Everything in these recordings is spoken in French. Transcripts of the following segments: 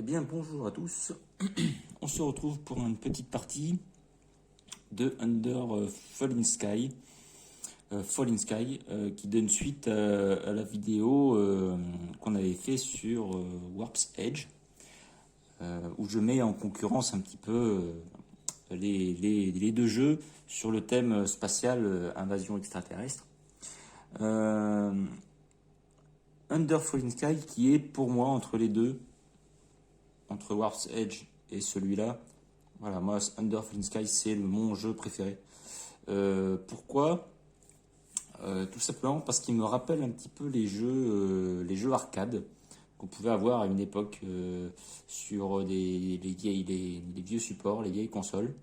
Eh bien, bonjour à tous. On se retrouve pour une petite partie de Under Falling Sky, qui donne suite à la vidéo qu'on avait fait sur Warp's Edge, où je mets en concurrence un petit peu les deux jeux sur le thème spatial invasion extraterrestre. Under Falling Sky, qui est pour moi entre les deux, entre Warp's Edge et celui-là. Voilà, moi, Under Falling Sky, c'est mon jeu préféré. Pourquoi Tout simplement parce qu'il me rappelle un petit peu les jeux arcade qu'on pouvait avoir à une époque sur les vieux supports, les vieilles consoles,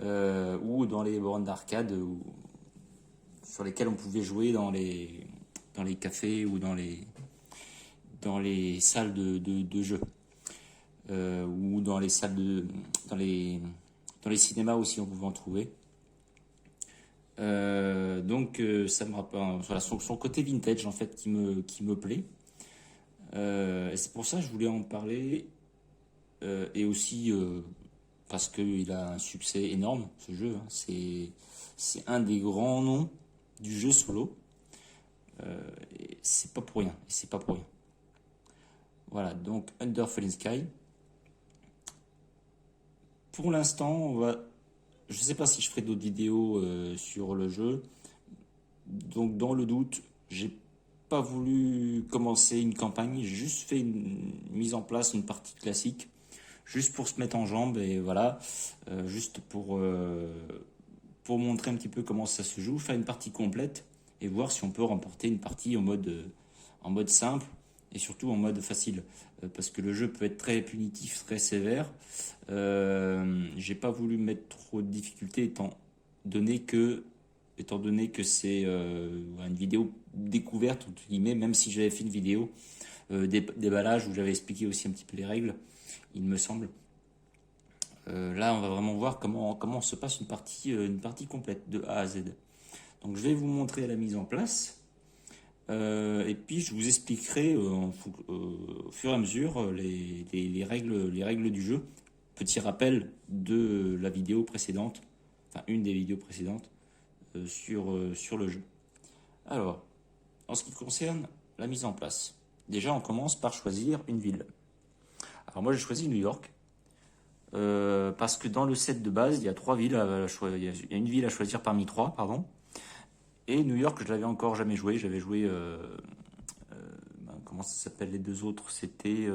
ou dans les bornes d'arcade sur lesquelles on pouvait jouer dans les cafés ou dans les salles de jeu. Ou dans les salles dans les cinémas aussi on pouvait en trouver. Donc ça me rappelle voilà, son côté vintage en fait qui me plaît. Et c'est pour ça que je voulais en parler, et aussi parce qu'il a un succès énorme ce jeu, hein. C'est un des grands noms du jeu solo, et c'est pas pour rien, Voilà, donc Under Falling Sky. Pour l'instant, je ne sais pas si je ferai d'autres vidéos sur le jeu. Donc, dans le doute, j'ai pas voulu commencer une campagne. J'ai juste fait une mise en place, une partie classique, juste pour se mettre en jambe et voilà, juste pour montrer un petit peu comment ça se joue, faire une partie complète et voir si on peut remporter une partie en mode simple et surtout en mode facile, parce que le jeu peut être très punitif, très sévère. J'ai pas voulu mettre trop de difficultés étant donné que c'est une vidéo découverte entre guillemets, même si j'avais fait une vidéo déballage où j'avais expliqué aussi un petit peu les règles, il me semble. Là on va vraiment voir comment se passe une partie complète de A à Z. Donc je vais vous montrer la mise en place. Et puis je vous expliquerai au fur et à mesure les règles du jeu. Petit rappel de la vidéo précédente, enfin une des vidéos précédentes sur le jeu. Alors, en ce qui concerne la mise en place, déjà on commence par choisir une ville. Alors moi j'ai choisi New York, parce que dans le set de base il y a trois villes il y a une ville à choisir parmi trois, pardon. Et New York, je l'avais encore jamais joué. J'avais joué, comment ça s'appelle les deux autres? C'était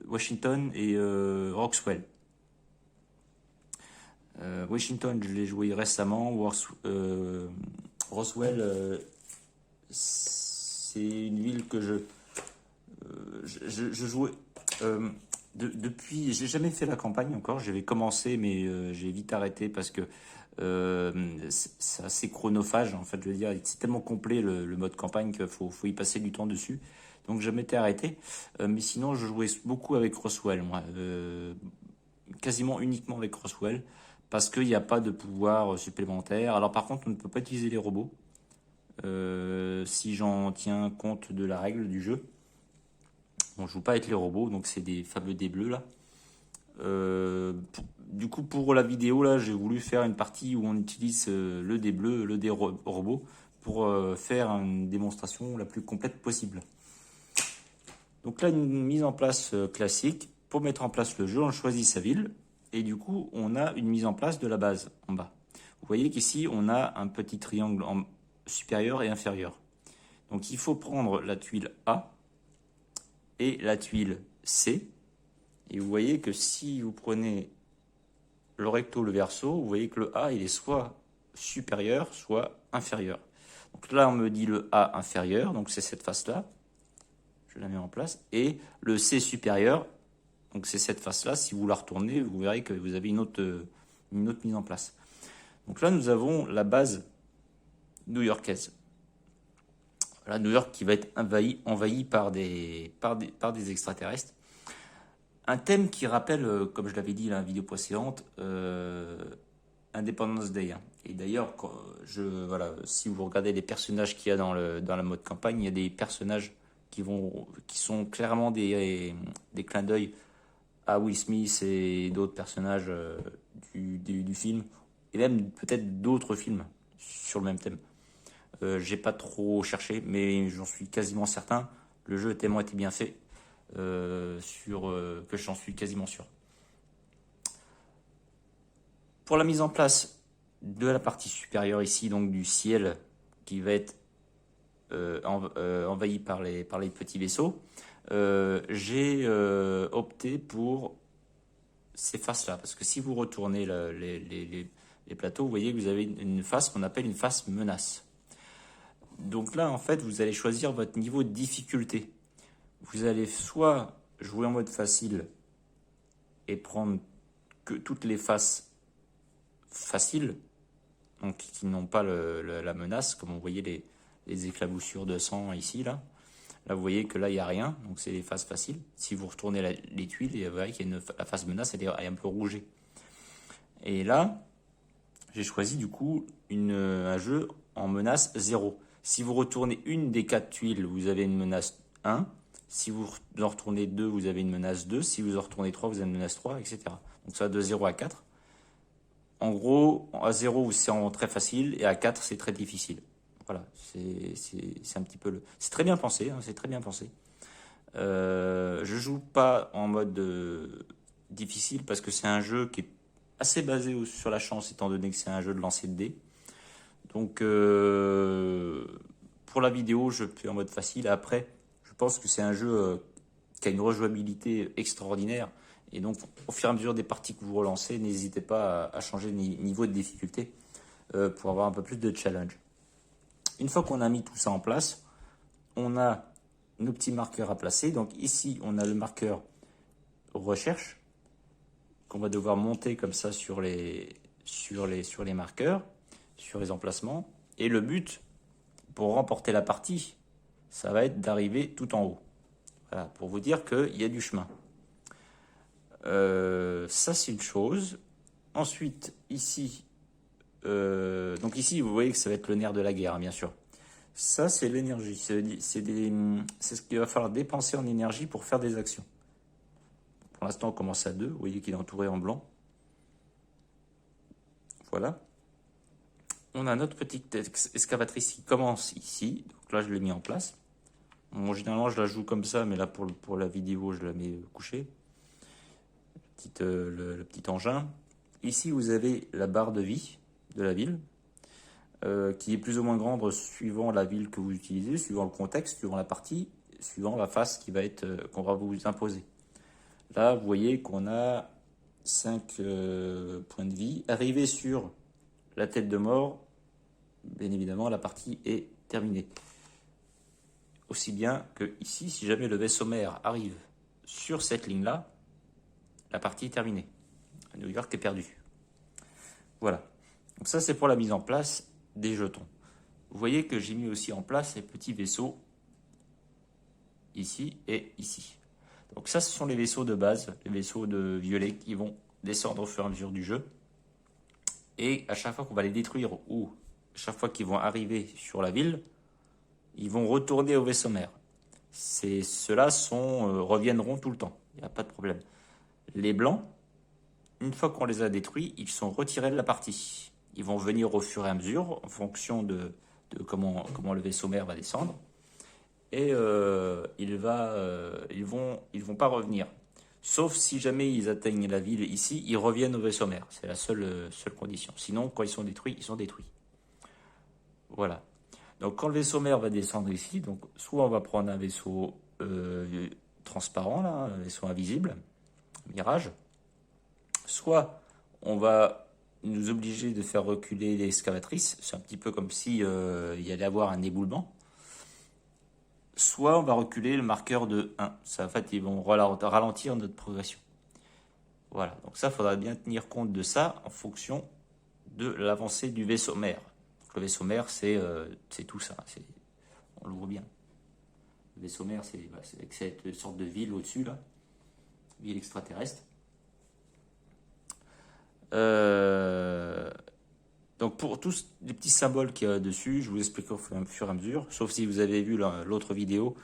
Washington et Roswell. Washington, je l'ai joué récemment. Roswell, c'est une ville que je jouais depuis. J'ai jamais fait la campagne encore. J'avais commencé, mais j'ai vite arrêté parce que c'est assez chronophage en fait. Je veux dire, c'est tellement complet le mode campagne qu'il faut y passer du temps dessus. Donc je m'étais arrêté, mais sinon je jouais beaucoup avec Roswell, moi, quasiment uniquement avec Roswell, parce qu'il n'y a pas de pouvoir supplémentaire. Alors par contre, on ne peut pas utiliser les robots, si j'en tiens compte de la règle du jeu. On joue pas avec les robots, donc c'est des fameux dés bleus là. Du coup, pour la vidéo là, j'ai voulu faire une partie où on utilise le dé bleu, le dé robot, pour faire une démonstration la plus complète possible. Donc là, une mise en place classique. Pour mettre en place le jeu, on choisit sa ville. Et du coup, on a une mise en place de la base en bas. Vous voyez qu'ici, on a un petit triangle supérieur et inférieur. Donc il faut prendre la tuile A et la tuile C. Et vous voyez que si vous prenez le recto, le verso, vous voyez que le A, il est soit supérieur, soit inférieur. Donc là, on me dit le A inférieur, donc c'est cette face-là. Je la mets en place. Et le C supérieur, donc c'est cette face-là. Si vous la retournez, vous verrez que vous avez une autre mise en place. Donc là, nous avons la base new-yorkaise. Voilà, New York qui va être envahi par des extraterrestres. Un thème qui rappelle, comme je l'avais dit dans la vidéo précédente, Independence Day, hein. Et d'ailleurs, voilà, si vous regardez les personnages qu'il y a dans la mode campagne, il y a des personnages qui sont clairement des clins d'œil à Will Smith et d'autres personnages du film, et même peut-être d'autres films sur le même thème. J'ai pas trop cherché, mais j'en suis quasiment certain. Le jeu a tellement été bien fait que j'en suis quasiment sûr. Pour la mise en place de la partie supérieure ici, donc du ciel qui va être envahi par les petits vaisseaux, j'ai opté pour ces faces-là. Parce que si vous retournez les plateaux, vous voyez que vous avez une face qu'on appelle une face menace. Donc là, en fait, vous allez choisir votre niveau de difficulté. Vous allez soit jouer en mode facile et prendre que toutes les faces faciles, donc qui n'ont pas la menace, comme vous voyez les éclaboussures de sang ici, là. Là, vous voyez que là, il n'y a rien, donc c'est les phases faciles. Si vous retournez les tuiles, vous voyez qu'il y a la phase menace, elle est un peu rougée. Et là, j'ai choisi du coup un jeu en menace 0. Si vous retournez une des 4 tuiles, vous avez une menace 1. Si vous en retournez 2, vous avez une menace 2. Si vous en retournez 3, vous avez une menace 3, etc. Donc ça va de 0 à 4. En gros, à 0, c'est très facile, et à 4, c'est très difficile. Voilà, c'est un petit peu c'est très bien pensé, hein, c'est très bien pensé. Je joue pas en mode difficile parce que c'est un jeu qui est assez basé sur la chance, étant donné que c'est un jeu de lancer de dés. Donc, pour la vidéo, je fais en mode facile. Après, je pense que c'est un jeu qui a une rejouabilité extraordinaire. Et donc, au fur et à mesure des parties que vous relancez, n'hésitez pas à changer de niveau de difficulté pour avoir un peu plus de challenge. Une fois qu'on a mis tout ça en place, on a nos petits marqueurs à placer. Donc ici, on a le marqueur recherche qu'on va devoir monter comme ça sur les marqueurs, sur les emplacements. Et le but, pour remporter la partie, ça va être d'arriver tout en haut. Voilà, pour vous dire qu'il y a du chemin. Ça, c'est une chose. Ensuite, ici, donc ici, vous voyez que ça va être le nerf de la guerre, hein, bien sûr. Ça, c'est l'énergie. C'est ce qu'il va falloir dépenser en énergie pour faire des actions. Pour l'instant, on commence à 2. Vous voyez qu'il est entouré en blanc. Voilà. On a notre petite excavatrice qui commence ici. Donc là, je l'ai mis en place. Bon, généralement, je la joue comme ça, mais là, pour la vidéo, je la mets couchée. Le petit engin. Ici, vous avez la barre de vie de la ville, qui est plus ou moins grande suivant la ville que vous utilisez, suivant le contexte, suivant la partie, suivant la face qu'on va vous imposer. Là, vous voyez qu'on a 5 points de vie. Arrivé sur la tête de mort, bien évidemment, la partie est terminée. Aussi bien que ici, si jamais le vaisseau mère arrive sur cette ligne-là, la partie est terminée. New York est perdu. Voilà. Donc ça, c'est pour la mise en place des jetons. Vous voyez que j'ai mis aussi en place les petits vaisseaux ici et ici. Donc ça, ce sont les vaisseaux de base, les vaisseaux de violet qui vont descendre au fur et à mesure du jeu. Et à chaque fois qu'on va les détruire ou à chaque fois qu'ils vont arriver sur la ville, ils vont retourner au vaisseau mère. Ceux-là reviendront tout le temps. Il n'y a pas de problème. Les blancs, une fois qu'on les a détruits, ils sont retirés de la partie. Ils vont venir au fur et à mesure en fonction de comment le vaisseau mère va descendre. Et ils vont pas revenir. Sauf si jamais ils atteignent la ville ici, ils reviennent au vaisseau mère. C'est la seule condition. Sinon, quand ils sont détruits, ils sont détruits. Voilà. Donc quand le vaisseau mère va descendre ici, donc soit on va prendre un vaisseau transparent, là, un vaisseau invisible, mirage, soit on va nous obliger de faire reculer l'excavatrice, c'est un petit peu comme si il y allait avoir un éboulement, soit on va reculer le marqueur de 1. Ça, en fait, ils vont ralentir notre progression. Voilà, donc ça, il faudra bien tenir compte de ça en fonction de l'avancée du vaisseau mère. Donc, le vaisseau mère, c'est tout ça, on le voit bien. Le vaisseau mère, c'est avec cette sorte de ville au-dessus, là, ville extraterrestre. Donc pour tous les petits symboles qu'il y a dessus, je vous explique au fur et à mesure, sauf si vous avez vu l'autre vidéo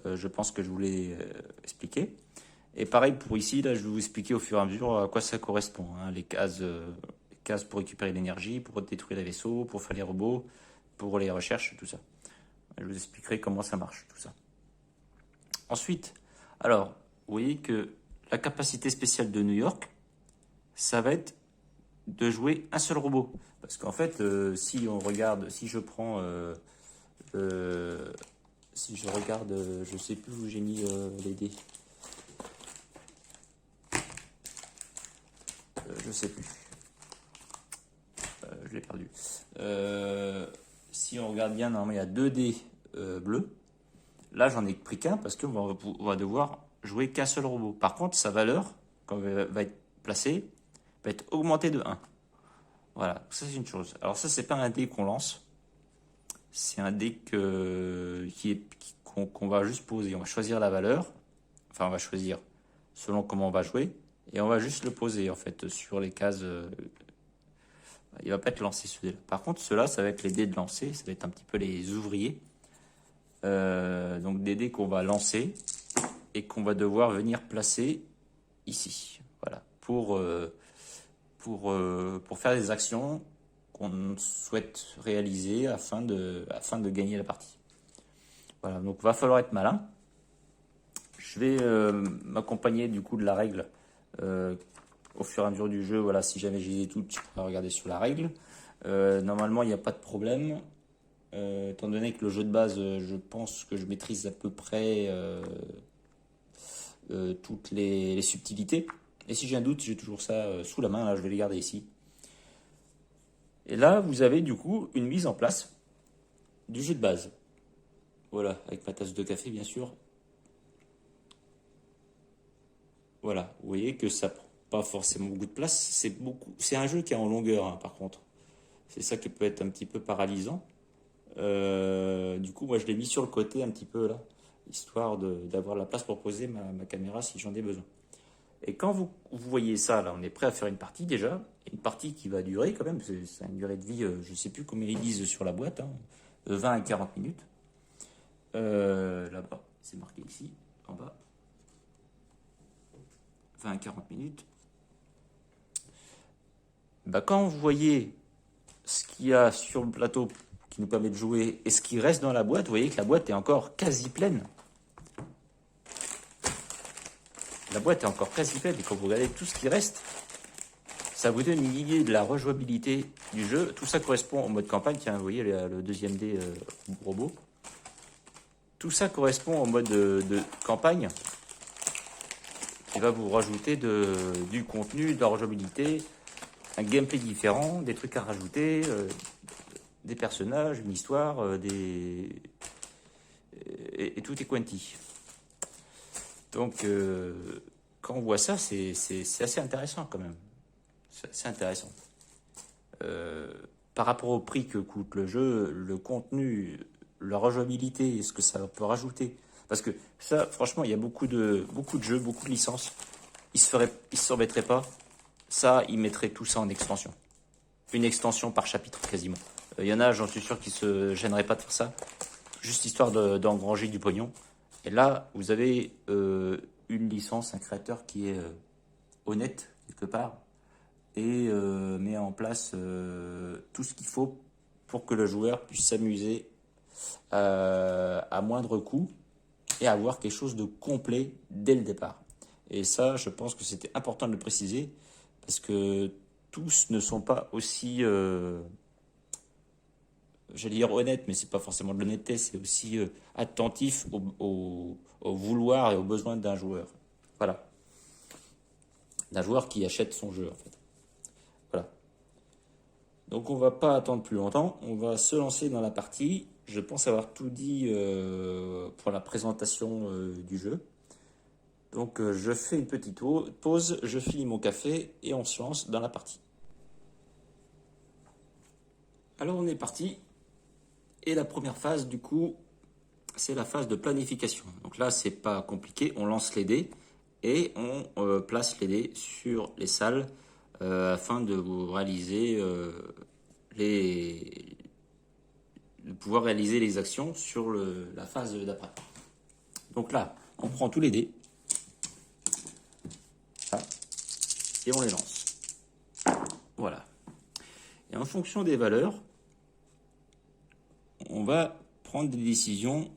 Je pense que je vous l'ai expliqué. Et pareil pour ici, là, je vais vous expliquer au fur et à mesure à quoi ça correspond, hein. Les cases pour récupérer l'énergie, pour détruire les vaisseaux, pour faire les robots, pour les recherches, tout ça. Je vous expliquerai comment ça marche, tout ça. Ensuite, alors, vous voyez que la capacité spéciale de New York, ça va être de jouer un seul robot. Parce qu'en fait, si on regarde, si je regarde, je sais plus où j'ai mis les dés. Je sais plus. Je l'ai perdu. Si on regarde bien, normalement il y a 2 dés bleus. Là, j'en ai pris qu'un parce qu'on va devoir jouer qu'un seul robot. Par contre, sa valeur, quand elle va être placée, va être augmentée de 1. Voilà, ça c'est une chose. Alors ça, c'est pas un dé qu'on lance. C'est un dé qu'on va juste poser. On va choisir la valeur. Enfin, on va choisir selon comment on va jouer. Et on va juste le poser, en fait, sur les cases. Il va pas être lancé, ce dé-là. Par contre, ceux-là, ça va être les dés de lancer. Ça va être un petit peu les ouvriers. Donc des dés qu'on va lancer et qu'on va devoir venir placer ici. Voilà, pour faire des actions qu'on souhaite réaliser afin de gagner la partie. Voilà, donc va falloir être malin. Je vais m'accompagner du coup de la règle au fur et à mesure du jeu. Voilà, si jamais j'ai des doutes, je pourrais regarder sur la règle. Normalement, il n'y a pas de problème. Étant donné que le jeu de base, je pense que je maîtrise à peu près toutes les subtilités. Et si j'ai un doute, j'ai toujours ça sous la main. Là, je vais les garder ici. Et là, vous avez du coup une mise en place du jeu de base. Voilà, avec ma tasse de café, bien sûr. Voilà, vous voyez que ça prend pas forcément beaucoup de place. C'est un jeu qui est en longueur, hein, par contre. C'est ça qui peut être un petit peu paralysant. Du coup, moi, je l'ai mis sur le côté un petit peu là, histoire d'avoir la place pour poser ma caméra si j'en ai besoin. Et quand vous voyez ça, là, on est prêt à faire une partie déjà. Une partie qui va durer quand même, c'est une durée de vie, je ne sais plus combien ils disent sur la boîte, hein, 20 à 40 minutes. Là-bas, c'est marqué ici, en bas. 20 à 40 minutes. Bah, quand vous voyez ce qu'il y a sur le plateau qui nous permet de jouer et ce qui reste dans la boîte, vous voyez que la boîte est encore quasi pleine. La boîte est encore quasi pleine et quand vous regardez tout ce qui reste, ça vous donne une idée de la rejouabilité du jeu. Tout ça correspond au mode campagne. Tiens, vous voyez le deuxième dé robot. Tout ça correspond au mode de campagne. Il va vous rajouter du contenu, de la rejouabilité, un gameplay différent, des trucs à rajouter, des personnages, une histoire, et tout est quanti. Donc, quand on voit ça, c'est assez intéressant quand même. C'est assez intéressant. Par rapport au prix que coûte le jeu, le contenu, la rejouabilité et ce que ça peut rajouter. Parce que ça, franchement, il y a beaucoup de jeux, beaucoup de licences. Ils se remettraient pas. Ça, ils mettraient tout ça en extension. Une extension par chapitre quasiment. Il y en a, j'en suis sûr, qui se gêneraient pas de faire ça. Juste histoire d'engranger du pognon. Et là, vous avez une licence, un créateur qui est honnête, quelque part, et met en place tout ce qu'il faut pour que le joueur puisse s'amuser à moindre coût et avoir quelque chose de complet dès le départ. Et ça, je pense que c'était important de le préciser, parce que tous ne sont pas aussi, j'allais dire honnêtes, mais c'est pas forcément de l'honnêteté, c'est aussi attentif au vouloir et aux besoins d'un joueur. Voilà. D'un joueur qui achète son jeu, en fait. Voilà. Donc on va pas attendre plus longtemps, on va se lancer dans la partie. Je pense avoir tout dit pour la présentation du jeu. Donc je fais une petite pause, je finis mon café et on se lance dans la partie. Alors on est parti. Et la première phase, du coup, c'est la phase de planification. Donc là, c'est pas compliqué, on lance les dés et on place les dés sur les salles afin de vous réaliser de pouvoir réaliser les actions sur la phase d'après. Donc là, on prend tous les dés. Là, et on les lance. Voilà. Et en fonction des valeurs, on va prendre des décisions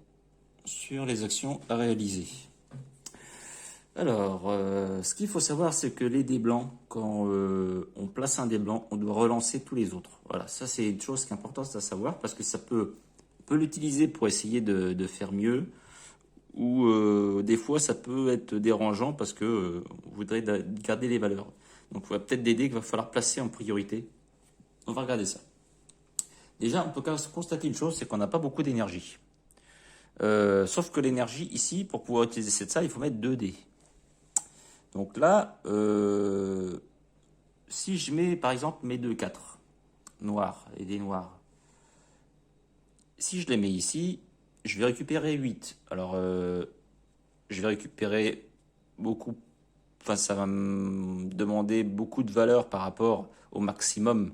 sur les actions à réaliser. Alors, ce qu'il faut savoir, c'est que les dés blancs, quand on place un dé blanc, on doit relancer tous les autres. Voilà, ça c'est une chose qui est importante à savoir parce que on peut l'utiliser pour essayer de faire mieux ou des fois ça peut être dérangeant parce que on voudrait garder les valeurs. Donc il y a peut-être des dés qu'il va falloir placer en priorité. On va regarder ça. Déjà, on peut constater une chose, c'est qu'on n'a pas beaucoup d'énergie. Sauf que l'énergie ici, pour pouvoir utiliser ça, il faut mettre 2 dés. Donc là, si je mets par exemple mes 2 4 noirs et des noirs, si je les mets ici, je vais récupérer 8. Alors, je vais récupérer beaucoup, enfin ça va me demander beaucoup de valeur par rapport au maximum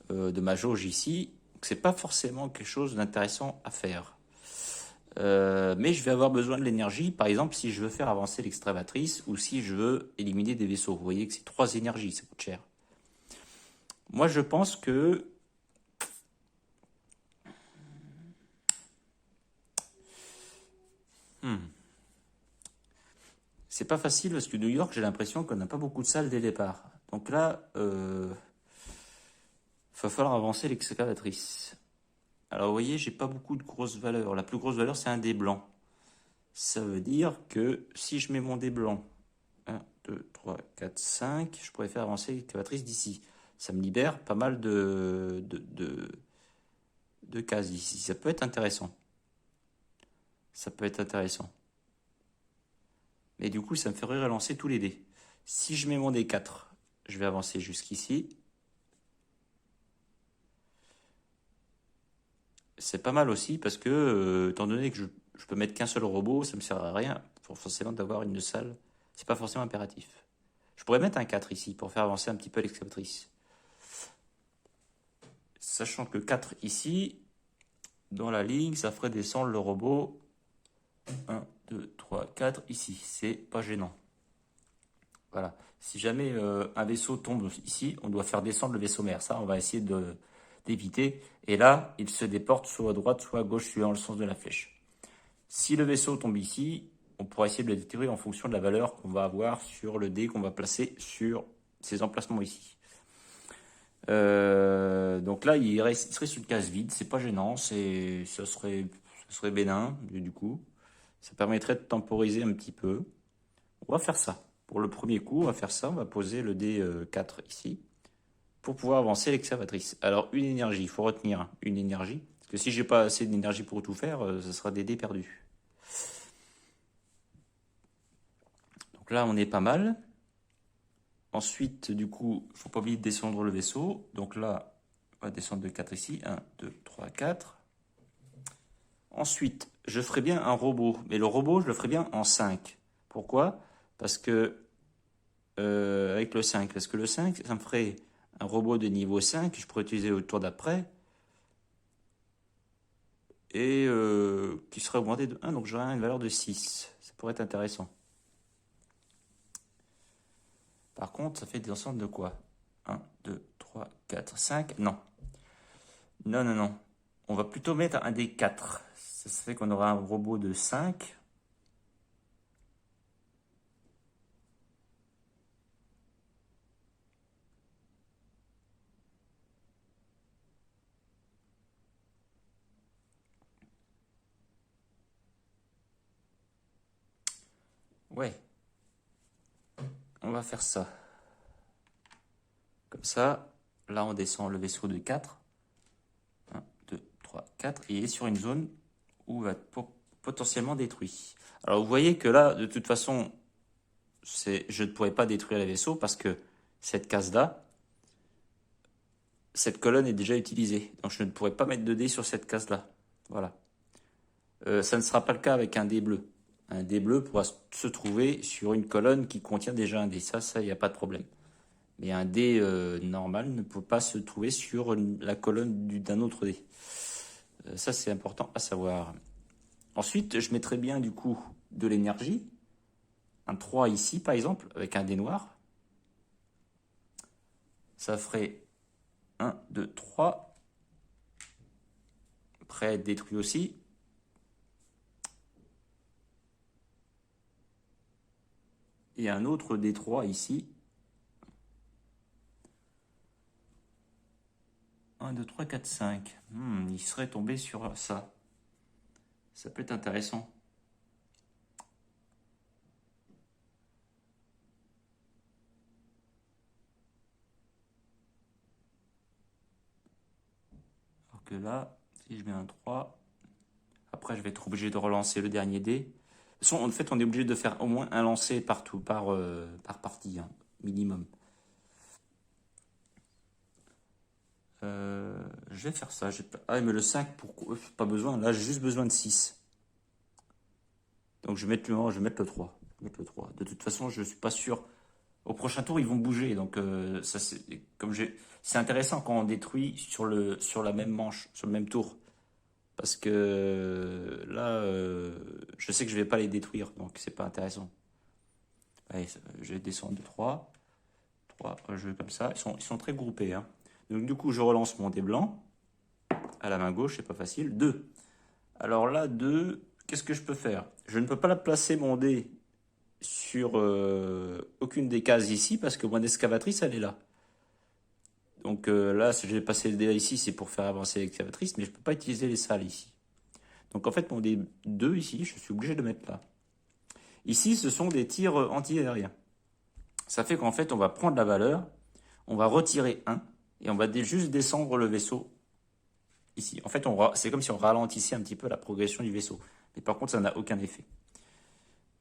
de ma jauge ici. Donc c'est pas forcément quelque chose d'intéressant à faire. Mais je vais avoir besoin de l'énergie, par exemple si je veux faire avancer l'excavatrice ou si je veux éliminer des vaisseaux. Vous voyez que c'est 3 énergies, ça coûte cher. Moi je pense que c'est pas facile parce que New York, j'ai l'impression qu'on n'a pas beaucoup de salles dès le départ. Donc là, va falloir avancer l'excavatrice. Alors vous voyez, j'ai pas beaucoup de grosses valeurs. La plus grosse valeur, c'est un dé blanc. Ça veut dire que si je mets mon dé blanc, 1, 2, 3, 4, 5, je pourrais faire avancer l'excavatrice d'ici. Ça me libère pas mal de cases ici. Ça peut être intéressant. Ça peut être intéressant. Mais du coup, ça me ferait relancer tous les dés. Si je mets mon dé 4, je vais avancer jusqu'ici. C'est pas mal aussi parce que, étant donné que je peux mettre qu'un seul robot, ça me sert à rien pour forcément d'avoir une salle. C'est pas forcément impératif. Je pourrais mettre un 4 ici pour faire avancer un petit peu l'excavatrice. Sachant que 4 ici, dans la ligne, ça ferait descendre le robot 1, 2, 3, 4 ici. C'est pas gênant. Voilà. Si jamais un vaisseau tombe ici, on doit faire descendre le vaisseau mère. Ça, on va essayer d'éviter. Et là, il se déporte soit à droite, soit à gauche, suivant le sens de la flèche. Si le vaisseau tombe ici, on pourra essayer de le détruire en fonction de la valeur qu'on va avoir sur le dé qu'on va placer sur ces emplacements ici. Donc là, il serait sur une case vide, c'est pas gênant, ça serait bénin du coup. Ça permettrait de temporiser un petit peu. On va faire ça. Pour le premier coup, on va faire ça. On va poser le dé 4 ici pour pouvoir avancer l'excavatrice. Alors, une énergie, il faut retenir une énergie. Parce que si j'ai pas assez d'énergie pour tout faire, ce sera des dés perdus. Donc là, on est pas mal. Ensuite, du coup, il ne faut pas oublier de descendre le vaisseau. Donc là, on va descendre de 4 ici. 1, 2, 3, 4. Ensuite, je ferai bien un robot. Mais le robot, je le ferai bien en 5. Pourquoi? Parce que, avec le 5. Parce que le 5, ça me ferait un robot de niveau 5 que je pourrais utiliser au tour d'après. Et qui serait augmenté de 1. Donc j'aurais une valeur de 6. Ça pourrait être intéressant. Par contre, ça fait des ensembles de quoi? 1, 2, 3, 4, 5. Non. Non, non, non. On va plutôt mettre un des 4. Ça fait qu'on aura un robot de 5. Ouais. On va faire ça. Comme ça. Là, on descend le vaisseau de 4. 1, 2, 3, 4. Et il est sur une zone où il va être potentiellement détruit. Alors, vous voyez que là, de toute façon, je ne pourrais pas détruire les vaisseaux parce que cette case-là, cette colonne est déjà utilisée. Donc, je ne pourrais pas mettre de dés sur cette case-là. Voilà. Ça ne sera pas le cas avec un dé bleu. Un dé bleu pourra se trouver sur une colonne qui contient déjà un dé. Ça, il n'y a pas de problème. Mais un dé normal ne peut pas se trouver sur la colonne d'un autre dé. Ça, c'est important à savoir. Ensuite, je mettrai bien du coup de l'énergie. Un 3 ici, par exemple, avec un dé noir. Ça ferait 1, 2, 3. Prêt à être détruit aussi. Et un autre D3 ici. 1, 2, 3, 4, 5. Il serait tombé sur ça. Ça peut être intéressant. Alors que là, si je mets un 3, après je vais être obligé de relancer le dernier dé. De toute façon, en fait, on est obligé de faire au moins un lancer partout, par partie, hein, minimum. Je vais faire ça. Ah, mais le 5, pourquoi? Pas besoin. Là, j'ai juste besoin de 6. Donc, je vais mettre je vais mettre le 3. Je vais mettre le 3. De toute façon, je ne suis pas sûr. Au prochain tour, ils vont bouger. Donc, ça, c'est intéressant quand on détruit sur la même manche, sur le même tour. Parce que là, je sais que je vais pas les détruire. Donc, c'est pas intéressant. Allez, je vais descendre de 3. 3, je vais comme ça. Ils sont très groupés, hein. Donc, du coup, je relance mon dé blanc. À la main gauche, c'est pas facile. 2. Alors là, 2, qu'est-ce que je peux faire? Je ne peux pas la placer mon dé sur aucune des cases ici parce que mon excavatrice, elle est là. Donc là, si j'ai passé le dé ici, c'est pour faire avancer l'excavatrice, mais je ne peux pas utiliser les salles ici. Donc en fait, mon dé 2 ici, je suis obligé de le mettre là. Ici, ce sont des tirs anti-aériens. Ça fait qu'en fait, on va prendre la valeur, on va retirer 1 et on va juste descendre le vaisseau ici. En fait, c'est comme si on ralentissait un petit peu la progression du vaisseau. Mais par contre, ça n'a aucun effet.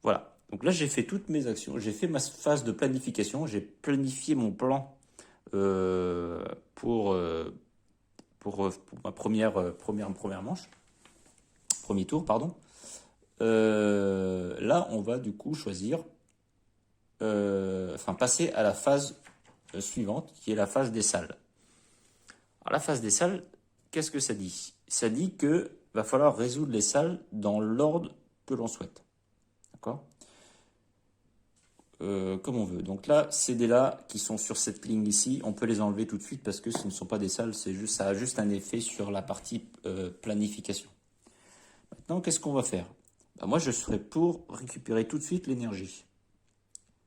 Voilà. Donc là, j'ai fait toutes mes actions. J'ai fait ma phase de planification. J'ai planifié mon plan euh, pour, euh, pour ma première manche. Premier tour, pardon. Là, on va du coup choisir, passer à la phase suivante, qui est la phase des salles. Alors, la phase des salles, qu'est-ce que ça dit? Ça dit que va falloir résoudre les salles dans l'ordre que l'on souhaite. D'accord? Comme on veut. Donc là, ces dés-là qui sont sur cette ligne ici, on peut les enlever tout de suite parce que ce ne sont pas des salles, ça a juste un effet sur la partie planification. Maintenant, qu'est-ce qu'on va faire? Bah, moi, je serais pour récupérer tout de suite l'énergie.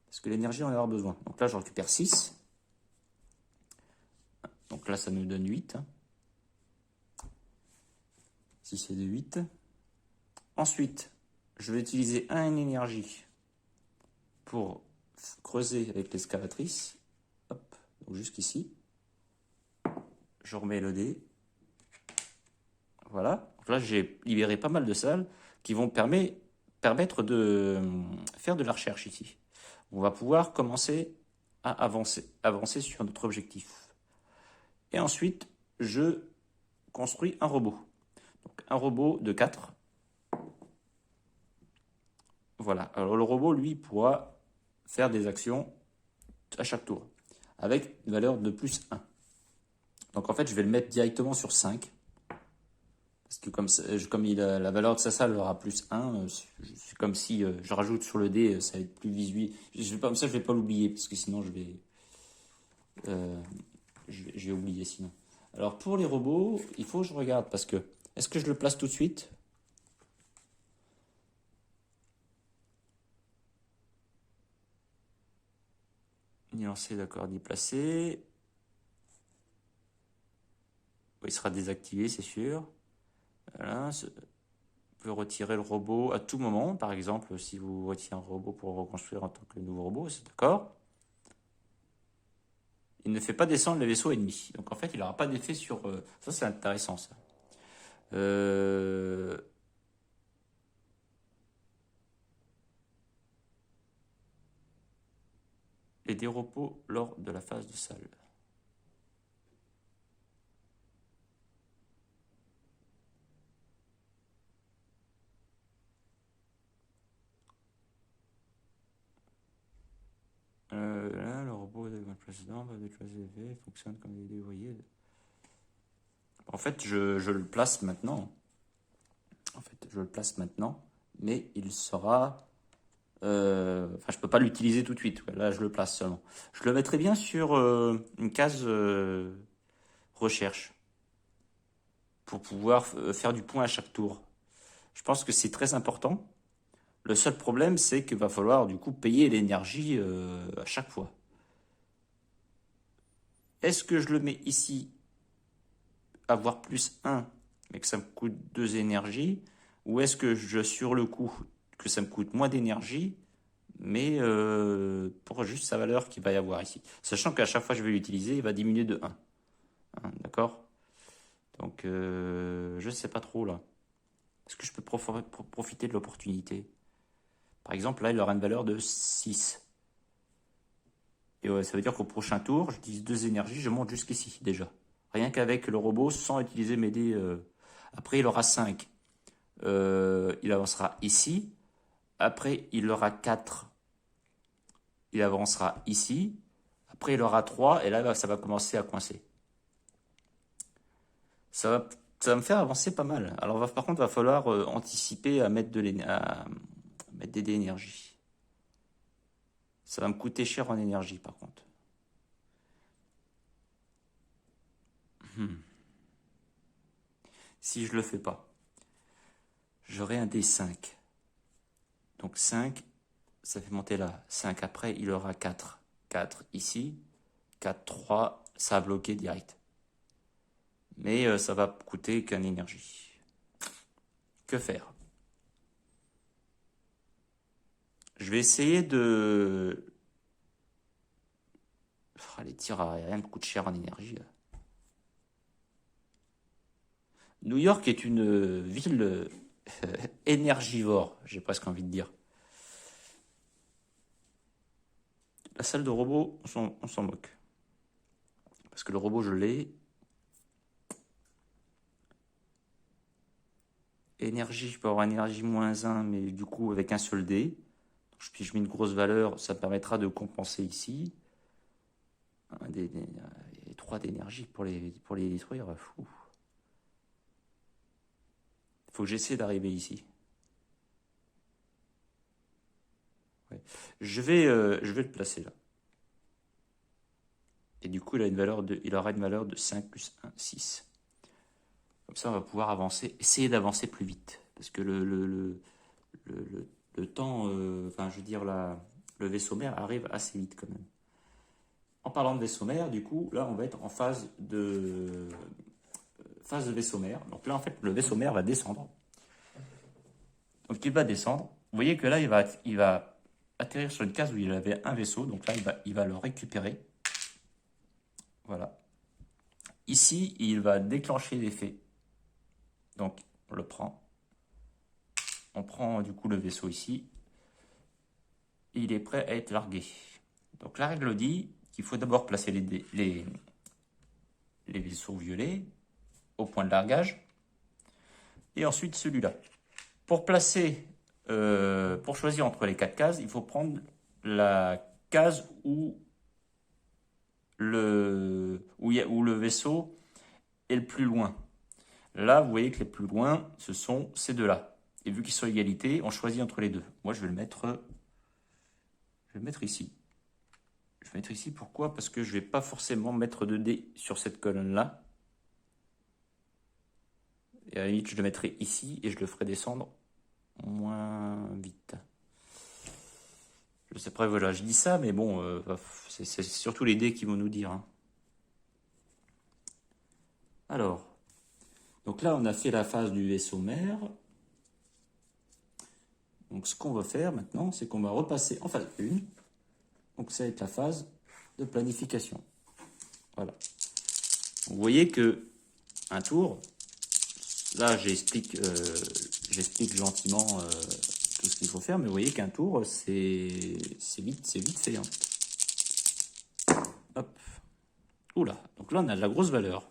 Parce que l'énergie, on en aura besoin. Donc là, je récupère 6. Donc là, ça nous donne 8. 6 et 2, 8. Ensuite, je vais utiliser une énergie pour creuser avec l'excavatrice. Hop, donc jusqu'ici. Je remets le dé. Voilà. Donc là, j'ai libéré pas mal de salles qui vont permettre de faire de la recherche ici. On va pouvoir commencer à avancer sur notre objectif. Et ensuite, je construis un robot. Donc, un robot de 4. Voilà. Alors, le robot, lui, pourra faire des actions à chaque tour avec une valeur de plus 1. Donc, en fait, je vais le mettre directement sur 5. Parce que comme la valeur de sa salle aura plus 1, c'est comme si je rajoute sur le dé, ça va être plus visuel. Comme ça, je ne vais pas l'oublier, parce que sinon, euh, je vais oublier sinon. Alors, pour les robots, il faut que je regarde, parce que, est-ce que je le place tout de suite? Ni lancé, d'accord, ni placé. Il sera désactivé, c'est sûr. Voilà, on peut retirer le robot à tout moment. Par exemple, si vous retirez un robot pour le reconstruire en tant que nouveau robot, c'est d'accord. Il ne fait pas descendre les vaisseaux ennemis. Donc en fait, il n'aura pas d'effet sur... ça, c'est intéressant, ça. Euh, Et des repos lors de la phase de salle. Là, le robot de le précédent va déclarer effets, fonctionne comme des ouvriers. En fait, je le place maintenant. En fait, je le place maintenant. mais il sera... Enfin, je peux pas l'utiliser tout de suite. Ouais, là, je le place seulement. Je le mettrai bien sur une case recherche pour pouvoir faire du point à chaque tour. Je pense que c'est très important. Le seul problème, c'est qu'il va falloir du coup payer l'énergie à chaque fois. Est-ce que je le mets ici, avoir plus un mais que ça me coûte 2 énergies, ou est-ce que je, sur le coup, que ça me coûte moins d'énergie, mais pour juste sa valeur qu'il va y avoir ici. Sachant qu'à chaque fois que je vais l'utiliser, il va diminuer de 1. Hein, d'accord? Donc, je ne sais pas trop là. Est-ce que je peux profiter de l'opportunité? Par exemple, là, il aura une valeur de 6. Et ouais, ça veut dire qu'au prochain tour, j'utilise 2 énergies, je monte jusqu'ici déjà. Rien qu'avec le robot, sans utiliser mes dés. Après, il aura 5. Il avancera ici. Après, il aura 4. Il avancera ici. Après, il aura 3. Et là, ça va commencer à coincer. Ça va me faire avancer pas mal. Alors, par contre, il va falloir anticiper à mettre, à mettre des dés énergie. Ça va me coûter cher en énergie, par contre. Si je le fais pas, j'aurai un D5. Donc 5, ça fait monter là. 5 après, il aura 4. 4 ici. 4, 3, ça a bloqué direct. Mais ça va coûter qu'un énergie. Que faire? Je vais essayer de... les tirs aériens me coûtent cher en énergie. New York est une ville énergivore, j'ai presque envie de dire. La salle de robot, on s'en moque. Parce que le robot, je l'ai. Énergie, je peux avoir énergie moins 1, mais du coup, avec un seul dé. Puis je mets une grosse valeur, ça permettra de compenser ici. 3 d'énergie pour les détruire. Fou. Faut que j'essaie d'arriver ici. Ouais. Je vais le placer là. Et du coup, il aura une valeur de 5 plus 1, 6. Comme ça, on va pouvoir avancer, essayer d'avancer plus vite. Parce que le temps, enfin, je veux dire, le vaisseau mère arrive assez vite quand même. En parlant de vaisseau mère, du coup, là, on va être en phase de vaisseau mère. Donc là, en fait, le vaisseau mère va descendre. Donc il va descendre. Vous voyez que là, il va atterrir sur une case où il avait un vaisseau. Donc là, il va le récupérer. Voilà. Ici, il va déclencher l'effet. Donc, on le prend. On prend du coup le vaisseau ici. Et il est prêt à être largué. Donc la règle dit qu'il faut d'abord placer les vaisseaux violets au point de largage. Et ensuite celui-là. Pour placer, pour choisir entre les 4 cases, il faut prendre la case où où le vaisseau est le plus loin. Là, vous voyez que les plus loin, ce sont ces deux-là. Et vu qu'ils sont égalité, on choisit entre les deux. Moi, je vais le mettre ici. Je vais mettre ici, pourquoi? Parce que je ne vais pas forcément mettre de dés sur cette colonne-là. Et à la limite, je le mettrai ici et je le ferai descendre moins vite. Je sais pas, voilà, je dis ça, mais bon, c'est surtout les dés qui vont nous dire. Hein. Alors, donc là, on a fait la phase du vaisseau mère. Donc, ce qu'on va faire maintenant, c'est qu'on va repasser en phase 1. Donc, ça va être la phase de planification. Voilà. Vous voyez que un tour, là, j'explique gentiment tout ce qu'il faut faire, mais vous voyez qu'un tour, c'est vite fait. Hein. Hop. Oula. Donc là, on a de la grosse valeur.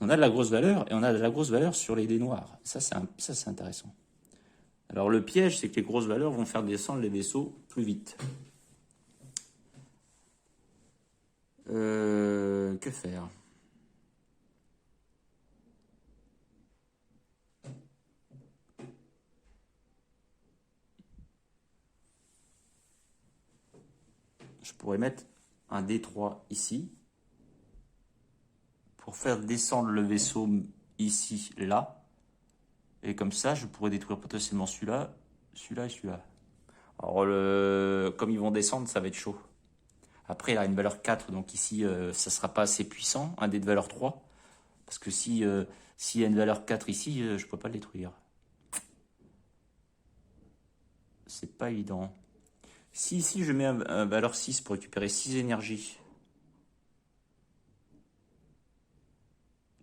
On a de la grosse valeur et on a de la grosse valeur sur les dés noirs. Ça, c'est intéressant. Alors, le piège, c'est que les grosses valeurs vont faire descendre les vaisseaux plus vite. Que faire? je pourrais mettre un D3 ici pour faire descendre le vaisseau ici, là. Et comme ça, je pourrais détruire potentiellement celui-là, celui-là et celui-là. Alors, comme ils vont descendre, ça va être chaud. Après, il a une valeur 4, donc ici, ça ne sera pas assez puissant, un dé de valeur 3. Parce que si, s'il y a une valeur 4 ici, je ne peux pas le détruire. C'est pas évident. Si ici, je mets un valeur 6 pour récupérer 6 énergies.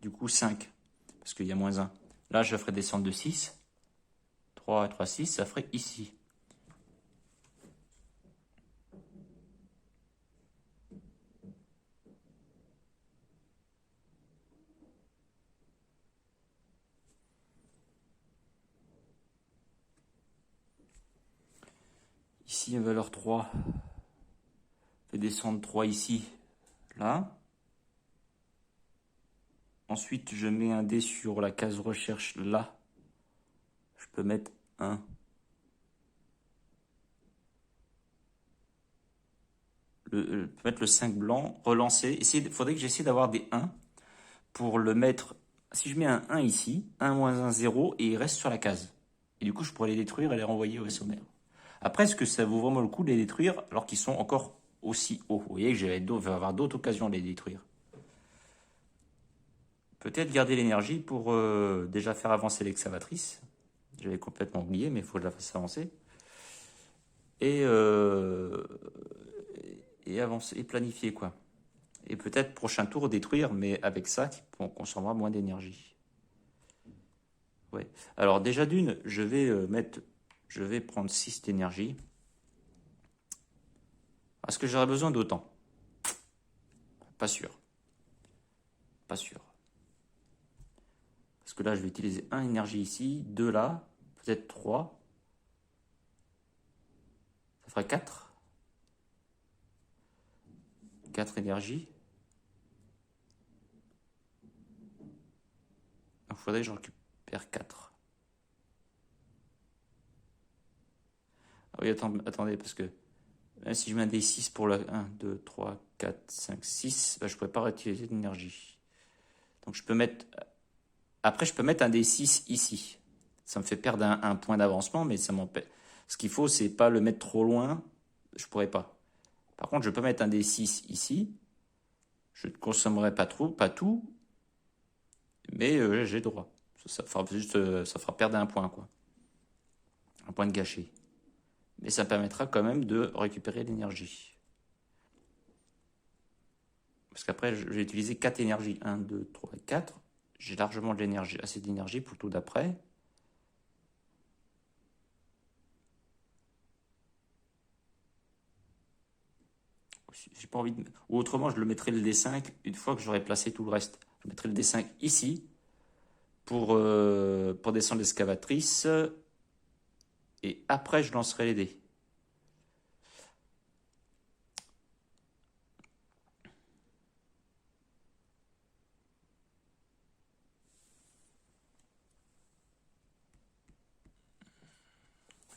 Du coup, 5. Parce qu'il y a moins 1. Là, je ferai descendre de 6. 3 et 3, 6, ça ferait ici. Ici, une valeur 3. Je vais descendre 3 ici, là. Ensuite, je mets un dé sur la case recherche, là. Je peux mettre 1. Mettre le 5 blanc, relancer. Il faudrait que j'essaie d'avoir des 1 pour le mettre. Si je mets un 1 ici, 1 moins 1, 0, et il reste sur la case. Et du coup, je pourrais les détruire et les renvoyer au sommaire. Après, est-ce que ça vaut vraiment le coup de les détruire alors qu'ils sont encore aussi hauts? Vous voyez que je vais avoir d'autres occasions de les détruire. Peut-être garder l'énergie pour déjà faire avancer l'excavatrice. J'avais complètement oublié, mais il faut que je la fasse avancer. Et avancer, et planifier, quoi. Et peut-être prochain tour détruire, mais avec ça, on consommera moins d'énergie. Ouais. Alors déjà d'une, je vais prendre 6 d'énergie. Est-ce que j'aurai besoin d'autant? Pas sûr. Pas sûr. Parce que là, je vais utiliser 1 énergie ici, 2 là, peut-être 3. Ça fera 4. 4 énergies. Il faudrait que je récupère 4. Ah oui, attendez, parce que si je mets un D6 pour le 1, 2, 3, 4, 5, 6, je ne pourrais pas réutiliser d'énergie. Donc je peux mettre... Après, je peux mettre un D6 ici. Ça me fait perdre un point d'avancement, mais ça m'empêche. Ce qu'il faut, c'est pas le mettre trop loin. Je pourrais pas. Par contre, je peux mettre un D6 ici. Je ne consommerai pas trop, pas tout, mais j'ai droit. Ça fera juste, ça fera perdre un point, quoi. Un point de gâché. Mais ça permettra quand même de récupérer l'énergie. Parce qu'après, je vais utiliser 4 énergies. 1, 2, 3, 4. J'ai largement de l'énergie, assez d'énergie pour tout d'après. J'ai pas envie de... Ou autrement, je le mettrai le D5 une fois que j'aurai placé tout le reste. Je mettrai le D5 ici pour descendre l'excavatrice. Et après, je lancerai les dés.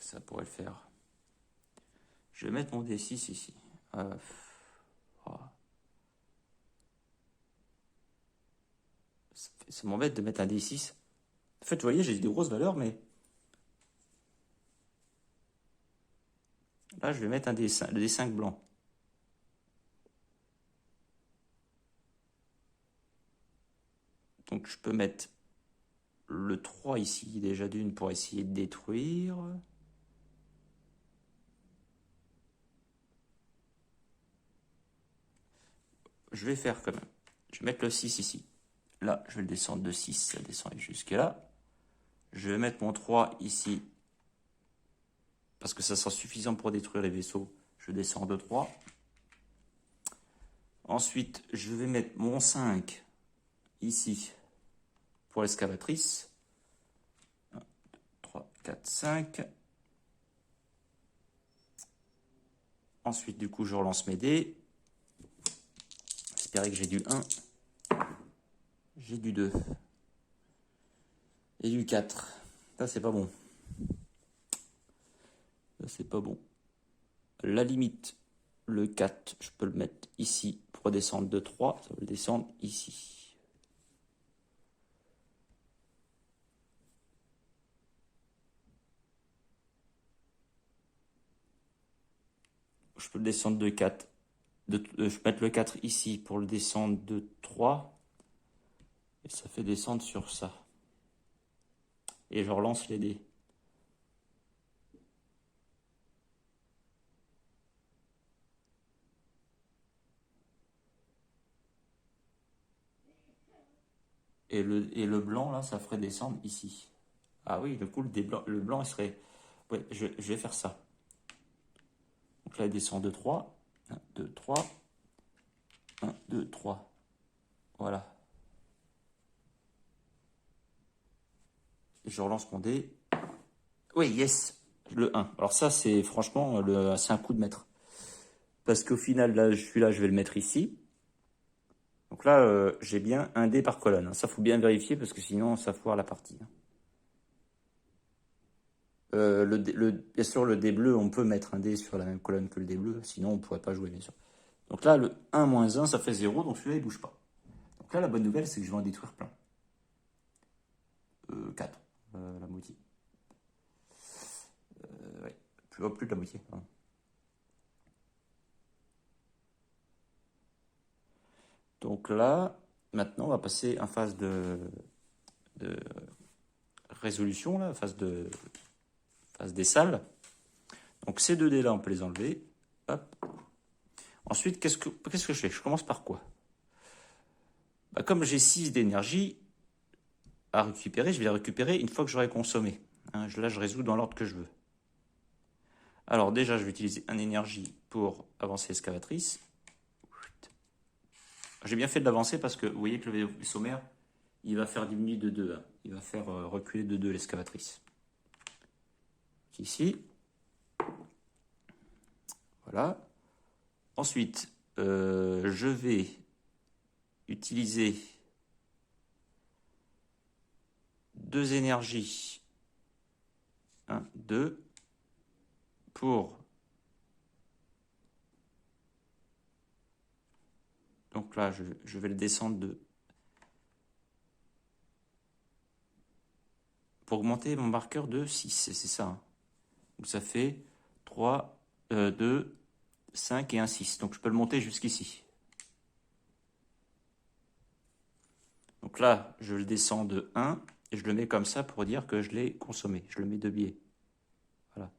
Ça pourrait le faire. Je vais mettre mon D6 ici. Oh. Ça m'embête de mettre un D6. En fait, vous voyez, j'ai des grosses valeurs, mais... Là, je vais mettre le D5 blanc. Donc, je peux mettre le 3 ici, déjà d'une, pour essayer de détruire. Je vais faire quand même. Je vais mettre le 6 ici. Là, je vais le descendre de 6, ça descend jusque là. Je vais mettre mon 3 ici, parce que ça sera suffisant pour détruire les vaisseaux. Je descends de 3. Ensuite, je vais mettre mon 5 ici pour l'excavatrice. 1, 2, 3, 4, 5. Ensuite, du coup, je relance mes dés. J'espère que j'ai du 1. J'ai du 2. Et du 4. Ça, c'est pas bon. Ça, c'est pas bon. La limite Le 4, je peux le mettre ici pour redescendre de 3. Ça va le descendre ici. Je peux le descendre de 4. Je peux mettre le 4 ici pour le descendre de 3. Et ça fait descendre sur ça. Et je relance les dés. Et le blanc, là, ça ferait descendre ici. Ah oui, le coup, le blanc, il serait... Ouais, je vais faire ça. Donc là, il descend de 3. 1, 2, 3. 1, 2, 3. Voilà. Et je relance mon dé. Oui, yes. Le 1. Alors ça, c'est franchement, c'est un coup de maître. Parce qu'au final, là, celui-là, je vais le mettre ici. Donc là, j'ai bien un dé par colonne. Ça, faut bien vérifier parce que sinon, ça foire la partie. Bien sûr, le dé bleu, on peut mettre un dé sur la même colonne que le dé bleu. Sinon, on ne pourrait pas jouer, bien sûr. Donc là, le 1 moins 1, ça fait 0. Donc celui-là, il ne bouge pas. Donc là, la bonne nouvelle, c'est que je vais en détruire plein. 4. La moitié. Ouais. Plus de la moitié. Pardon. Donc là, maintenant, on va passer en phase de résolution, là, phase des salles. Donc ces deux dés-là, on peut les enlever. Hop. Ensuite, qu'est-ce que je fais? Je commence par quoi? Bah, comme j'ai 6 d'énergie à récupérer, je vais les récupérer une fois que j'aurai consommé. Hein, là, je résous dans l'ordre que je veux. Alors déjà, je vais utiliser un énergie pour avancer l'excavatrice. J'ai bien fait de l'avancer parce que vous voyez que le sommaire, il va faire diminuer de 2. Hein. Il va faire reculer de 2 l'excavatrice. Ici. Voilà. Ensuite, je vais utiliser 2 énergies. 1, 2. Pour... Donc là, je vais le descendre de... Pour augmenter mon marqueur de 6, c'est ça. Hein. Donc ça fait 3, 2, 5 et un 6. Donc je peux le monter jusqu'ici. Donc là, je le descends de 1 et je le mets comme ça pour dire que je l'ai consommé. Je le mets de biais. Voilà.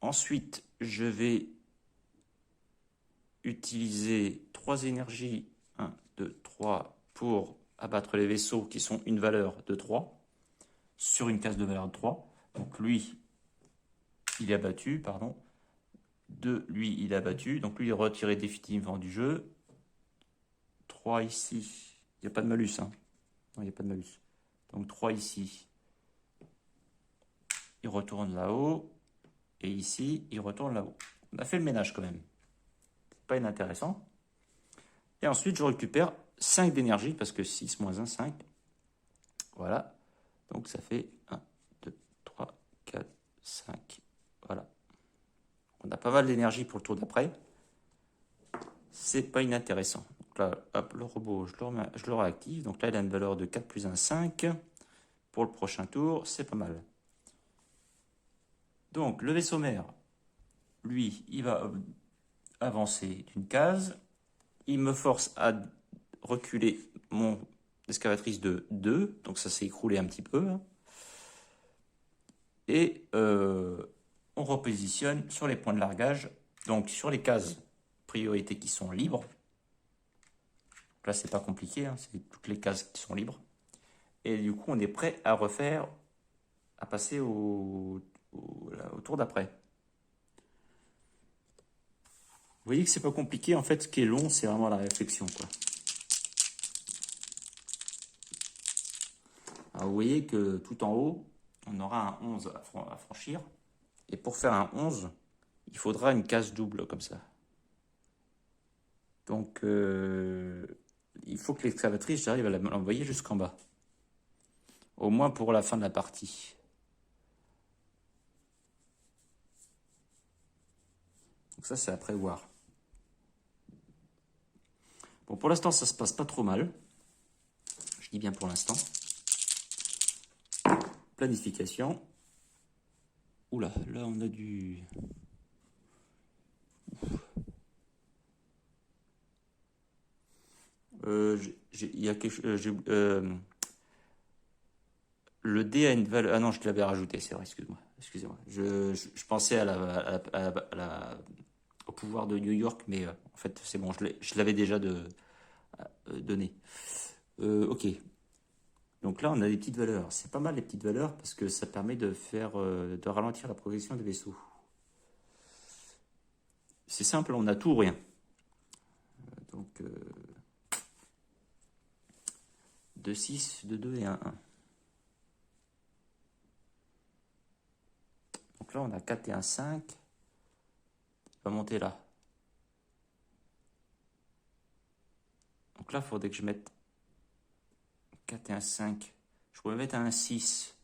Ensuite, je vais utiliser 3 énergies. 1, 2, 3 pour abattre les vaisseaux qui sont une valeur de 3 sur une case de valeur de 3. Donc lui, il est abattu, pardon. 2, lui, il est abattu. Donc lui, il est retiré définitivement du jeu. 3 ici. Il n'y a pas de malus. Hein. Non, il n'y a pas de malus. Donc 3 ici. Il retourne là-haut. Et ici, il retourne là-haut. On a fait le ménage quand même. C'est pas inintéressant. Et ensuite, je récupère 5 d'énergie parce que 6 moins 1, 5. Voilà. Donc ça fait 1, 2, 3, 4, 5. Voilà. On a pas mal d'énergie pour le tour d'après. C'est pas inintéressant. Donc là, hop, le robot, je le réactive. Donc là, il a une valeur de 4 plus 1, 5. Pour le prochain tour, c'est pas mal. Donc, le vaisseau mère, lui, il va avancer d'une case. Il me force à reculer mon excavatrice de 2. Donc ça s'est écroulé un petit peu. Et on repositionne sur les points de largage. Donc sur les cases priorité qui sont libres. Donc là, c'est pas compliqué. Hein, c'est toutes les cases qui sont libres. Et du coup, on est prêt à refaire, à passer au tour d'après. Vous voyez que c'est pas compliqué. En fait, ce qui est long, c'est vraiment la réflexion, quoi. Alors, vous voyez que tout en haut, on aura un 11 à franchir. Et pour faire un 11, il faudra une case double comme ça. Donc, il faut que l'excavatrice, j'arrive à l'envoyer jusqu'en bas. Au moins pour la fin de la partie. Donc ça, c'est à prévoir. Bon, pour l'instant, ça se passe pas trop mal. Je dis bien pour l'instant. Planification. Oula, là, on a du... Il y a quelque chose... le D a une valeur... Ah non, je te l'avais rajouté, c'est vrai, excuse-moi. Excusez-moi. Je pensais au pouvoir de New York, mais en fait, c'est bon, je l'avais déjà donné. Ok. Donc là, on a des petites valeurs. C'est pas mal les petites valeurs parce que ça permet de ralentir la progression des vaisseaux. C'est simple, on a tout ou rien. Donc 2, 6, 2, 2 et 1, 1. Donc là, on a 4 et 1, 5. Il va monter là. Donc là, il faudrait que je mette 4 et 1, 5. Je pourrais mettre un 6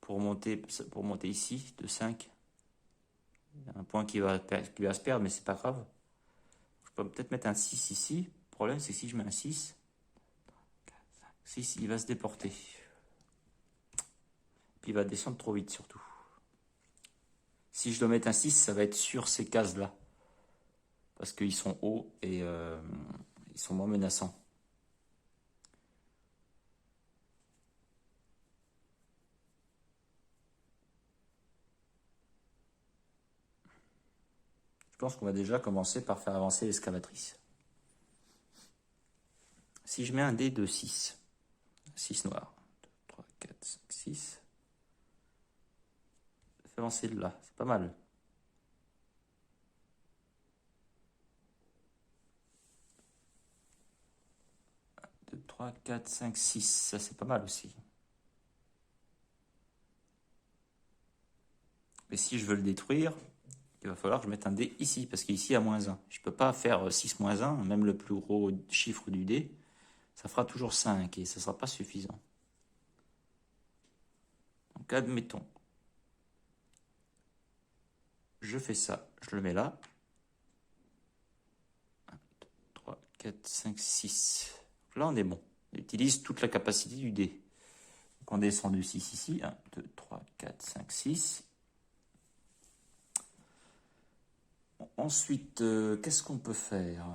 pour monter ici, de 5. Il y a un point qui va se perdre, mais c'est pas grave. Je peux peut-être mettre un 6 ici. Le problème, c'est que si je mets un 6, il va se déporter. Puis il va descendre trop vite, surtout. Si je dois mettre un 6, ça va être sur ces cases-là. Parce qu'ils sont hauts et ils sont moins menaçants. Je pense qu'on va déjà commencer par faire avancer l'excavatrice. Si je mets un dé de 6, 6 noirs, 2, 3, 4, 5, 6, ça fait avancer de là, c'est pas mal. 2, 3, 4, 5, 6, ça c'est pas mal aussi. Mais si je veux le détruire, il va falloir que je mette un dé ici, parce qu'ici il y a moins 1. Je ne peux pas faire 6 moins 1, même le plus gros chiffre du dé, ça fera toujours 5 et ça ne sera pas suffisant. Donc admettons, je fais ça, je le mets là. 1, 2, 3, 4, 5, 6. Là on est bon, on utilise toute la capacité du dé. Donc on descend de 6 ici, 1, 2, 3, 4, 5, 6. Ensuite, qu'est-ce qu'on peut faire?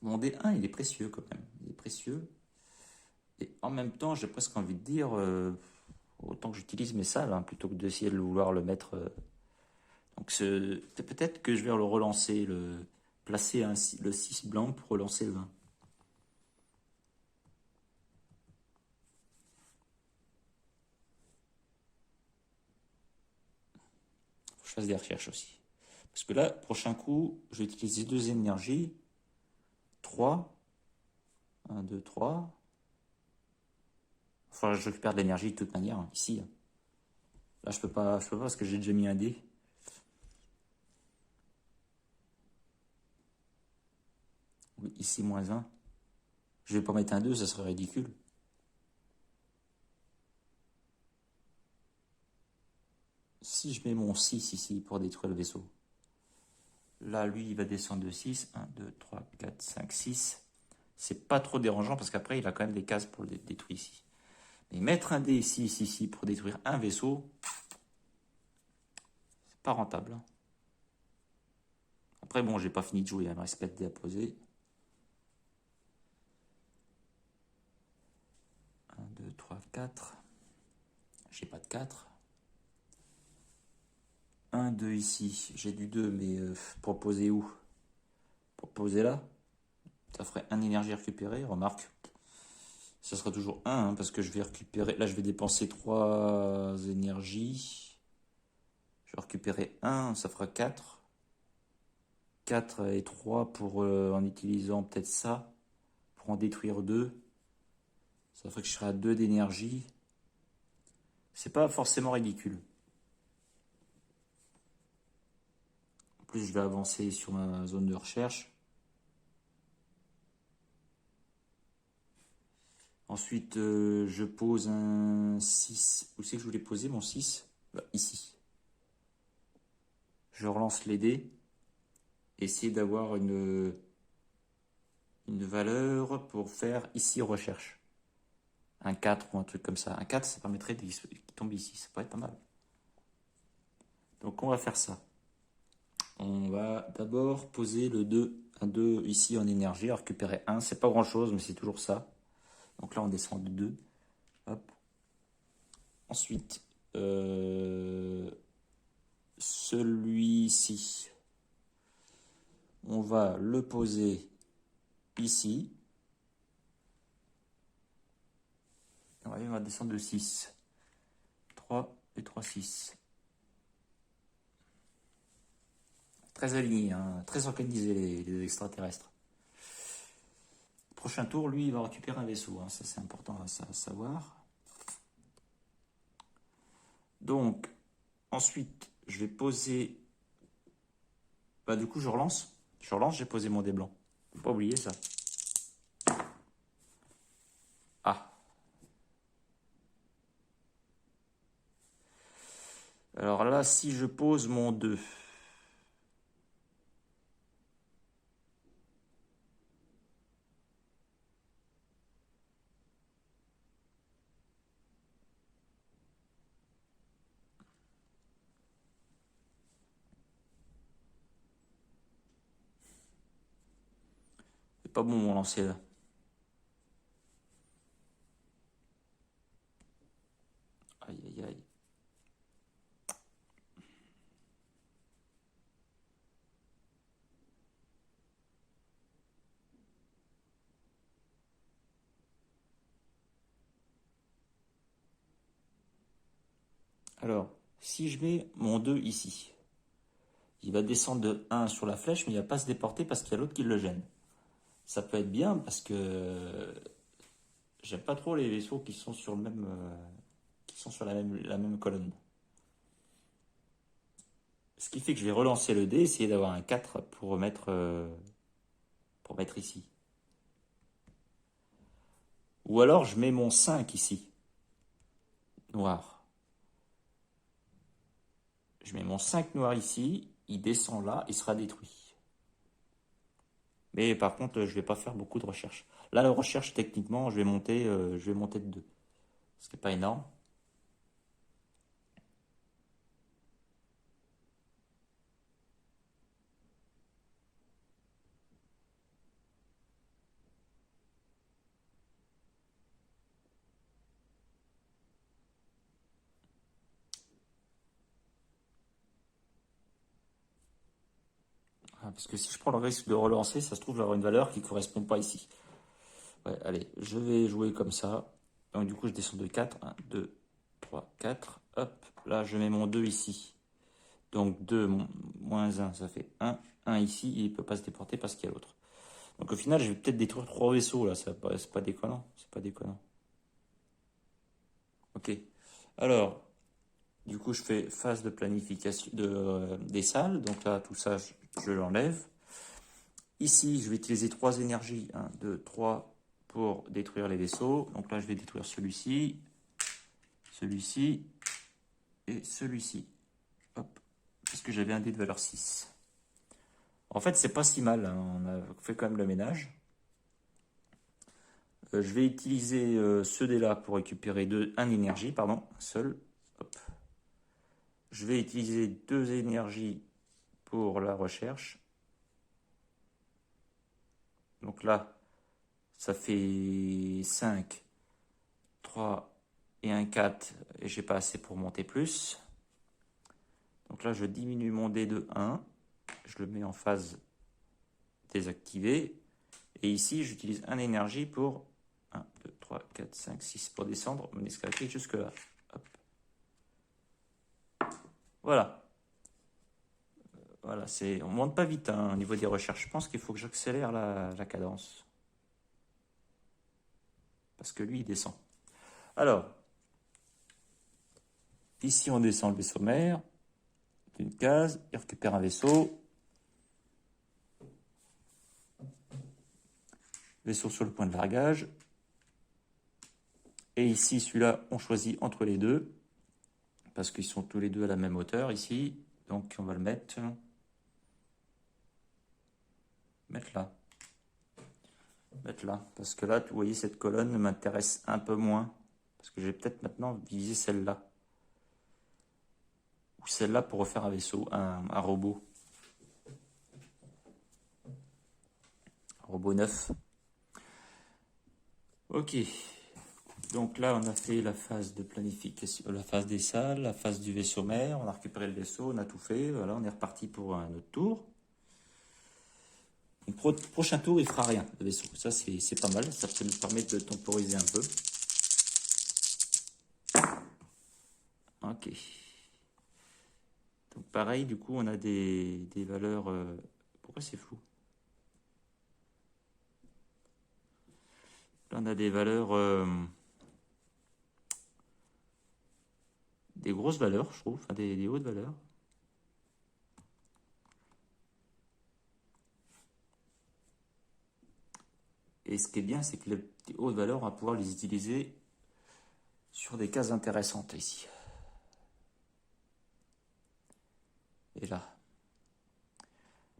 Mon D1, il est précieux quand même. Il est précieux. Et en même temps, j'ai presque envie de dire, autant que j'utilise mes salles, hein, plutôt que d'essayer de vouloir le mettre. Donc peut-être que je vais le relancer, placer le 6 blanc pour relancer le 20. Faut que je fasse des recherches aussi. Parce que là, prochain coup, je vais utiliser 2 énergies. 3. 1, 2, 3. Enfin, je récupère de l'énergie de toute manière, hein, ici. Hein. Là, je peux pas parce que j'ai déjà mis un dé. Oui, ici, moins 1. Je vais pas mettre un 2, ça serait ridicule. Si je mets mon 6 ici pour détruire le vaisseau. Là, lui, il va descendre de 6. 1, 2, 3, 4, 5, 6. C'est pas trop dérangeant parce qu'après, il a quand même des cases pour le détruire ici. Mais mettre un dé ici, ici, ici pour détruire un vaisseau, c'est pas rentable. Après, bon, j'ai pas fini de jouer, il me reste 4 dés à poser. 1, 2, 3, 4. J'ai pas de 4. 1, 2 ici. J'ai du 2, mais pour poser où? Pour poser là? Ça ferait 1 énergie récupérée, remarque. Ça sera toujours 1, hein, parce que je vais récupérer... Là, je vais dépenser 3 énergies. Je vais récupérer 1, ça fera 4. 4 et 3 pour, en utilisant peut-être ça, pour en détruire 2. Ça ferait que je serai à 2 d'énergie. C'est pas forcément ridicule. En plus, je vais avancer sur ma zone de recherche. Ensuite, je pose un 6. Où c'est que je voulais poser mon 6? Bah, ici. je relance les dés. Essayer d'avoir une valeur pour faire ici recherche. Un 4 ou un truc comme ça. Un 4, ça permettrait qu'il tombe ici. Ça pourrait être pas mal. Donc on va faire ça. On va d'abord poser le 2. Un 2 ici en énergie. Récupérer 1. C'est pas grand chose, mais c'est toujours ça. Donc là, on descend de 2. Hop. Ensuite, celui-ci, on va le poser ici. Ouais, on va descendre de 6. 3 et 3, 6. Très aligné, hein, très organisé les extraterrestres. Prochain tour, lui, il va récupérer un vaisseau. Hein, ça, c'est important à savoir. Donc, ensuite, je vais poser... Bah, du coup, je relance. Je relance, j'ai posé mon dé blanc. Faut pas oublier ça. Ah. Alors là, si je pose mon 2... C'est pas bon mon lancer là. Aïe, aïe, aïe. Alors, si je mets mon 2 ici, il va descendre de 1 sur la flèche, mais il ne va pas se déporter parce qu'il y a l'autre qui le gêne. Ça peut être bien parce que j'aime pas trop les vaisseaux qui sont sur le même, qui sont sur la même colonne. Ce qui fait que je vais relancer le dé, essayer d'avoir un 4 pour mettre ici. Ou alors je mets mon 5 ici, noir. Je mets mon 5 noir ici, il descend là, il sera détruit. Mais par contre, je ne vais pas faire beaucoup de recherche. Là, la recherche, techniquement, je vais monter de 2. Ce qui n'est pas énorme. Ah, parce que si je prends le risque de relancer, ça se trouve, j'aurai une valeur qui ne correspond pas ici. Ouais, allez, je vais jouer comme ça. Donc du coup, je descends de 4. 1, 2, 3, 4. Hop, là, je mets mon 2 ici. Donc 2 moins 1, ça fait 1. 1 ici, il ne peut pas se déporter parce qu'il y a l'autre. Donc au final, je vais peut-être détruire 3 vaisseaux, là. C'est pas déconnant. C'est pas déconnant. Ok. Alors, du coup, je fais phase de planification des salles. Donc là, tout ça, je l'enlève. Ici, je vais utiliser 3 énergies. 1, 2, 3 pour détruire les vaisseaux. Donc là, je vais détruire celui-ci, celui-ci et celui-ci. Hop. Parce que j'avais un dé de valeur 6. En fait, c'est pas si mal. Hein. On a fait quand même le ménage. Je vais utiliser ce dé-là pour récupérer un énergie, pardon, un seul. Hop. Je vais utiliser 2 énergies pour la recherche. Donc là, ça fait 5, 3 et un 4. Et j'ai pas assez pour monter plus. Donc là, je diminue mon dé de 1. Je le mets en phase désactivée. Et ici, j'utilise un énergie pour 1, 2, 3, 4, 5, 6 pour descendre mon escalier jusque là. Hop. Voilà. Voilà, on ne monte pas vite hein, au niveau des recherches. Je pense qu'il faut que j'accélère la cadence. Parce que lui, il descend. Alors, ici, on descend le vaisseau mère d'une case. Il récupère un vaisseau. Vaisseau sur le point de largage. Et ici, celui-là, on choisit entre les deux. Parce qu'ils sont tous les deux à la même hauteur ici. Donc on va le mettre là. Mettre là. Parce que là, vous voyez, cette colonne m'intéresse un peu moins. Parce que je vais peut-être maintenant viser celle-là. Ou celle-là pour refaire un vaisseau, un robot. Un robot neuf. Ok. Donc là, on a fait la phase de planification, la phase des salles, la phase du vaisseau mère. On a récupéré le vaisseau, on a tout fait. Voilà, on est reparti pour un autre tour. Donc, prochain tour, il fera rien, le vaisseau. Ça, c'est pas mal. Ça peut nous permettre de temporiser un peu. Ok. Donc pareil, du coup, on a des valeurs... Pourquoi c'est flou? Là, on a des valeurs... des grosses valeurs, je trouve. Enfin, des hautes valeurs. Et ce qui est bien, c'est que les hautes valeurs, on va pouvoir les utiliser sur des cases intéressantes ici. Et là.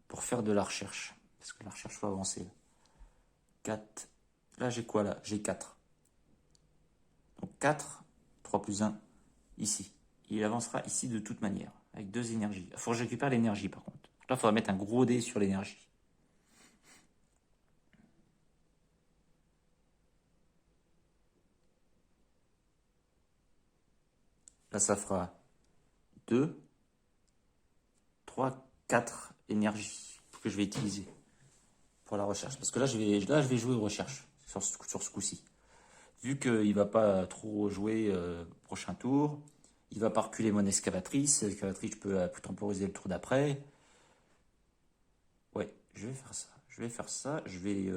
Pour faire de la recherche. Parce que la recherche, faut avancer. 4. Là, j'ai quoi là? J'ai 4. Donc 4, 3 plus 1, ici. Il avancera ici de toute manière, avec 2 énergies. Il faut que je récupère l'énergie par contre. Là, il faudra mettre un gros dé sur l'énergie. Là, ça fera 2, 3, 4 énergies que je vais utiliser pour la recherche. Parce que là, je vais jouer recherche sur ce coup-ci. Vu qu'il ne va pas trop jouer prochain tour, il va pas reculer mon excavatrice. L'excavatrice, je peux temporiser le tour d'après. Ouais, je vais faire ça. Je vais faire ça. Je vais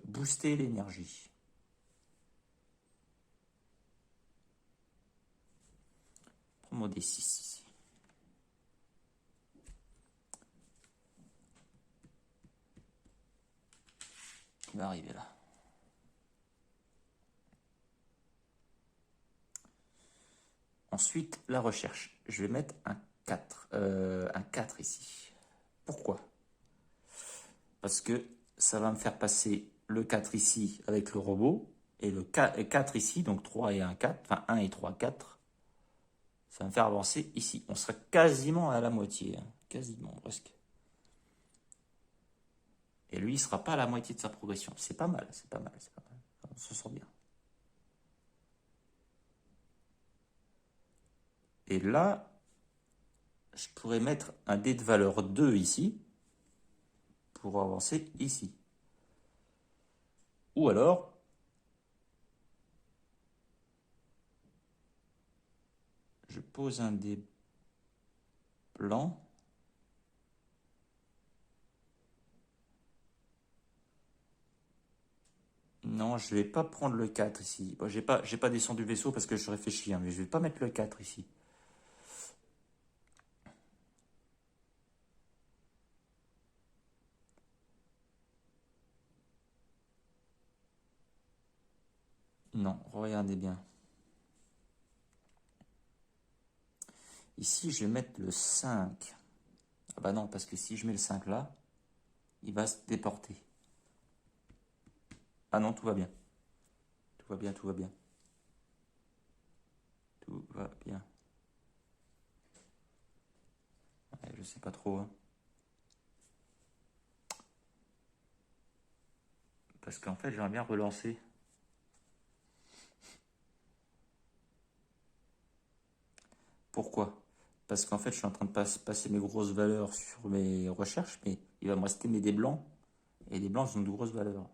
booster l'énergie. Prends mon D6 ici. Il va arriver là. Ensuite, la recherche. Je vais mettre un 4 ici. Pourquoi? Parce que ça va me faire passer le 4 ici avec le robot. Et le 4 ici, donc 3 et 1, 4. Enfin, 1 et 3, 4. Ça va me faire avancer ici. On sera quasiment à la moitié. Hein. Quasiment, presque. Et lui, il ne sera pas à la moitié de sa progression. C'est pas mal, c'est pas mal, c'est pas mal. On se sent bien. Et là, je pourrais mettre un dé de valeur 2 ici pour avancer ici. Ou alors, je pose un dé blanc. Non, je ne vais pas prendre le 4 ici. Bon, j'ai pas descendu le vaisseau parce que je réfléchis, hein, mais je ne vais pas mettre le 4 ici. Non, regardez bien. Ici, je vais mettre le 5. Ah bah non, parce que si je mets le 5 là, il va se déporter. Ah non, tout va bien. Tout va bien, tout va bien. Tout va bien. Ouais, je sais pas trop. Hein. Parce qu'en fait, j'aimerais bien relancer. Pourquoi? Parce qu'en fait, je suis en train de passer mes grosses valeurs sur mes recherches, mais il va me rester mes dés blancs. Et les blancs ont de grosses valeurs.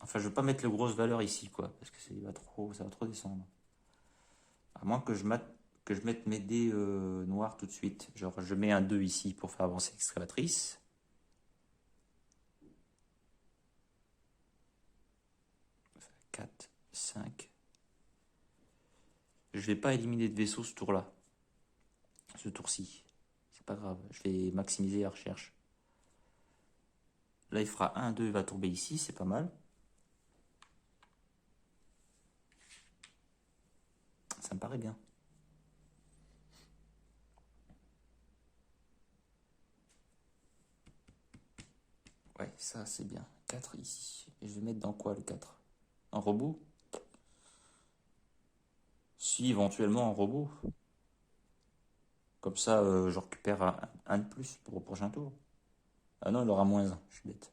Enfin, je ne veux pas mettre les grosses valeurs ici, quoi, parce que ça va trop descendre. À moins que je mette mes dés noirs tout de suite. Genre, je mets un 2 ici pour faire avancer l'excavatrice. Enfin, 4, 5. Je vais pas éliminer de vaisseau ce tour-là. Ce tour-ci. C'est pas grave. Je vais maximiser la recherche. Là, il fera 1, 2, il va tomber ici. C'est pas mal. Ça me paraît bien. Ouais, ça c'est bien. 4 ici. Et je vais mettre dans quoi le 4? Un robot? Si, éventuellement un robot. Comme ça, je récupère un de plus pour le prochain tour. Ah non, il aura moins un. Je suis bête.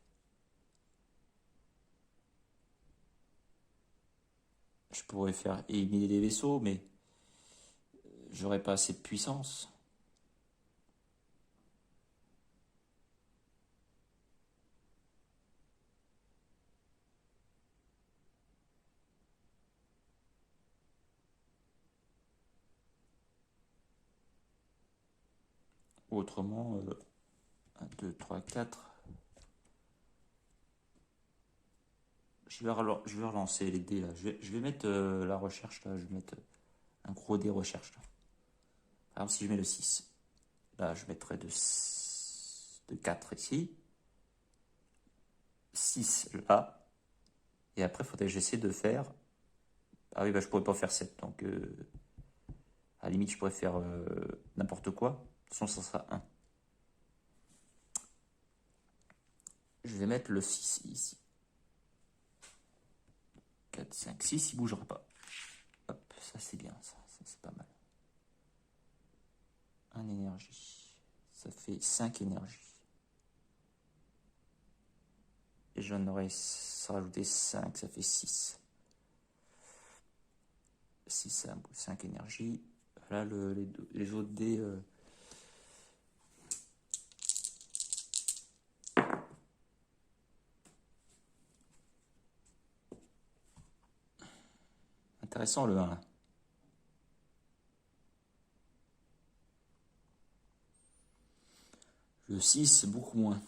Je pourrais faire éliminer des vaisseaux, mais j'aurais pas assez de puissance. Autrement, 1, 2, 3, 4. Je vais relancer les dés là. Je vais mettre la recherche là. Je vais mettre un gros dé recherche là. Par exemple, si je mets le 6, là je mettrai de 4 ici. 6 là. Et après, il faudrait que j'essaie de faire. Ah oui, bah, je pourrais pas faire 7. Donc, à la limite, je pourrais faire n'importe quoi. De toute façon, ça sera 1. Je vais mettre le 6 ici. 4, 5, 6, il bougera pas. Hop, ça c'est bien, ça c'est pas mal. 1 énergie. Ça fait 5 énergies. Et j'en aurais rajouté 5, ça fait 6. 6, 5 énergies. Là, les autres dés. Intéressant le 1 là. Le 6, c'est beaucoup moins.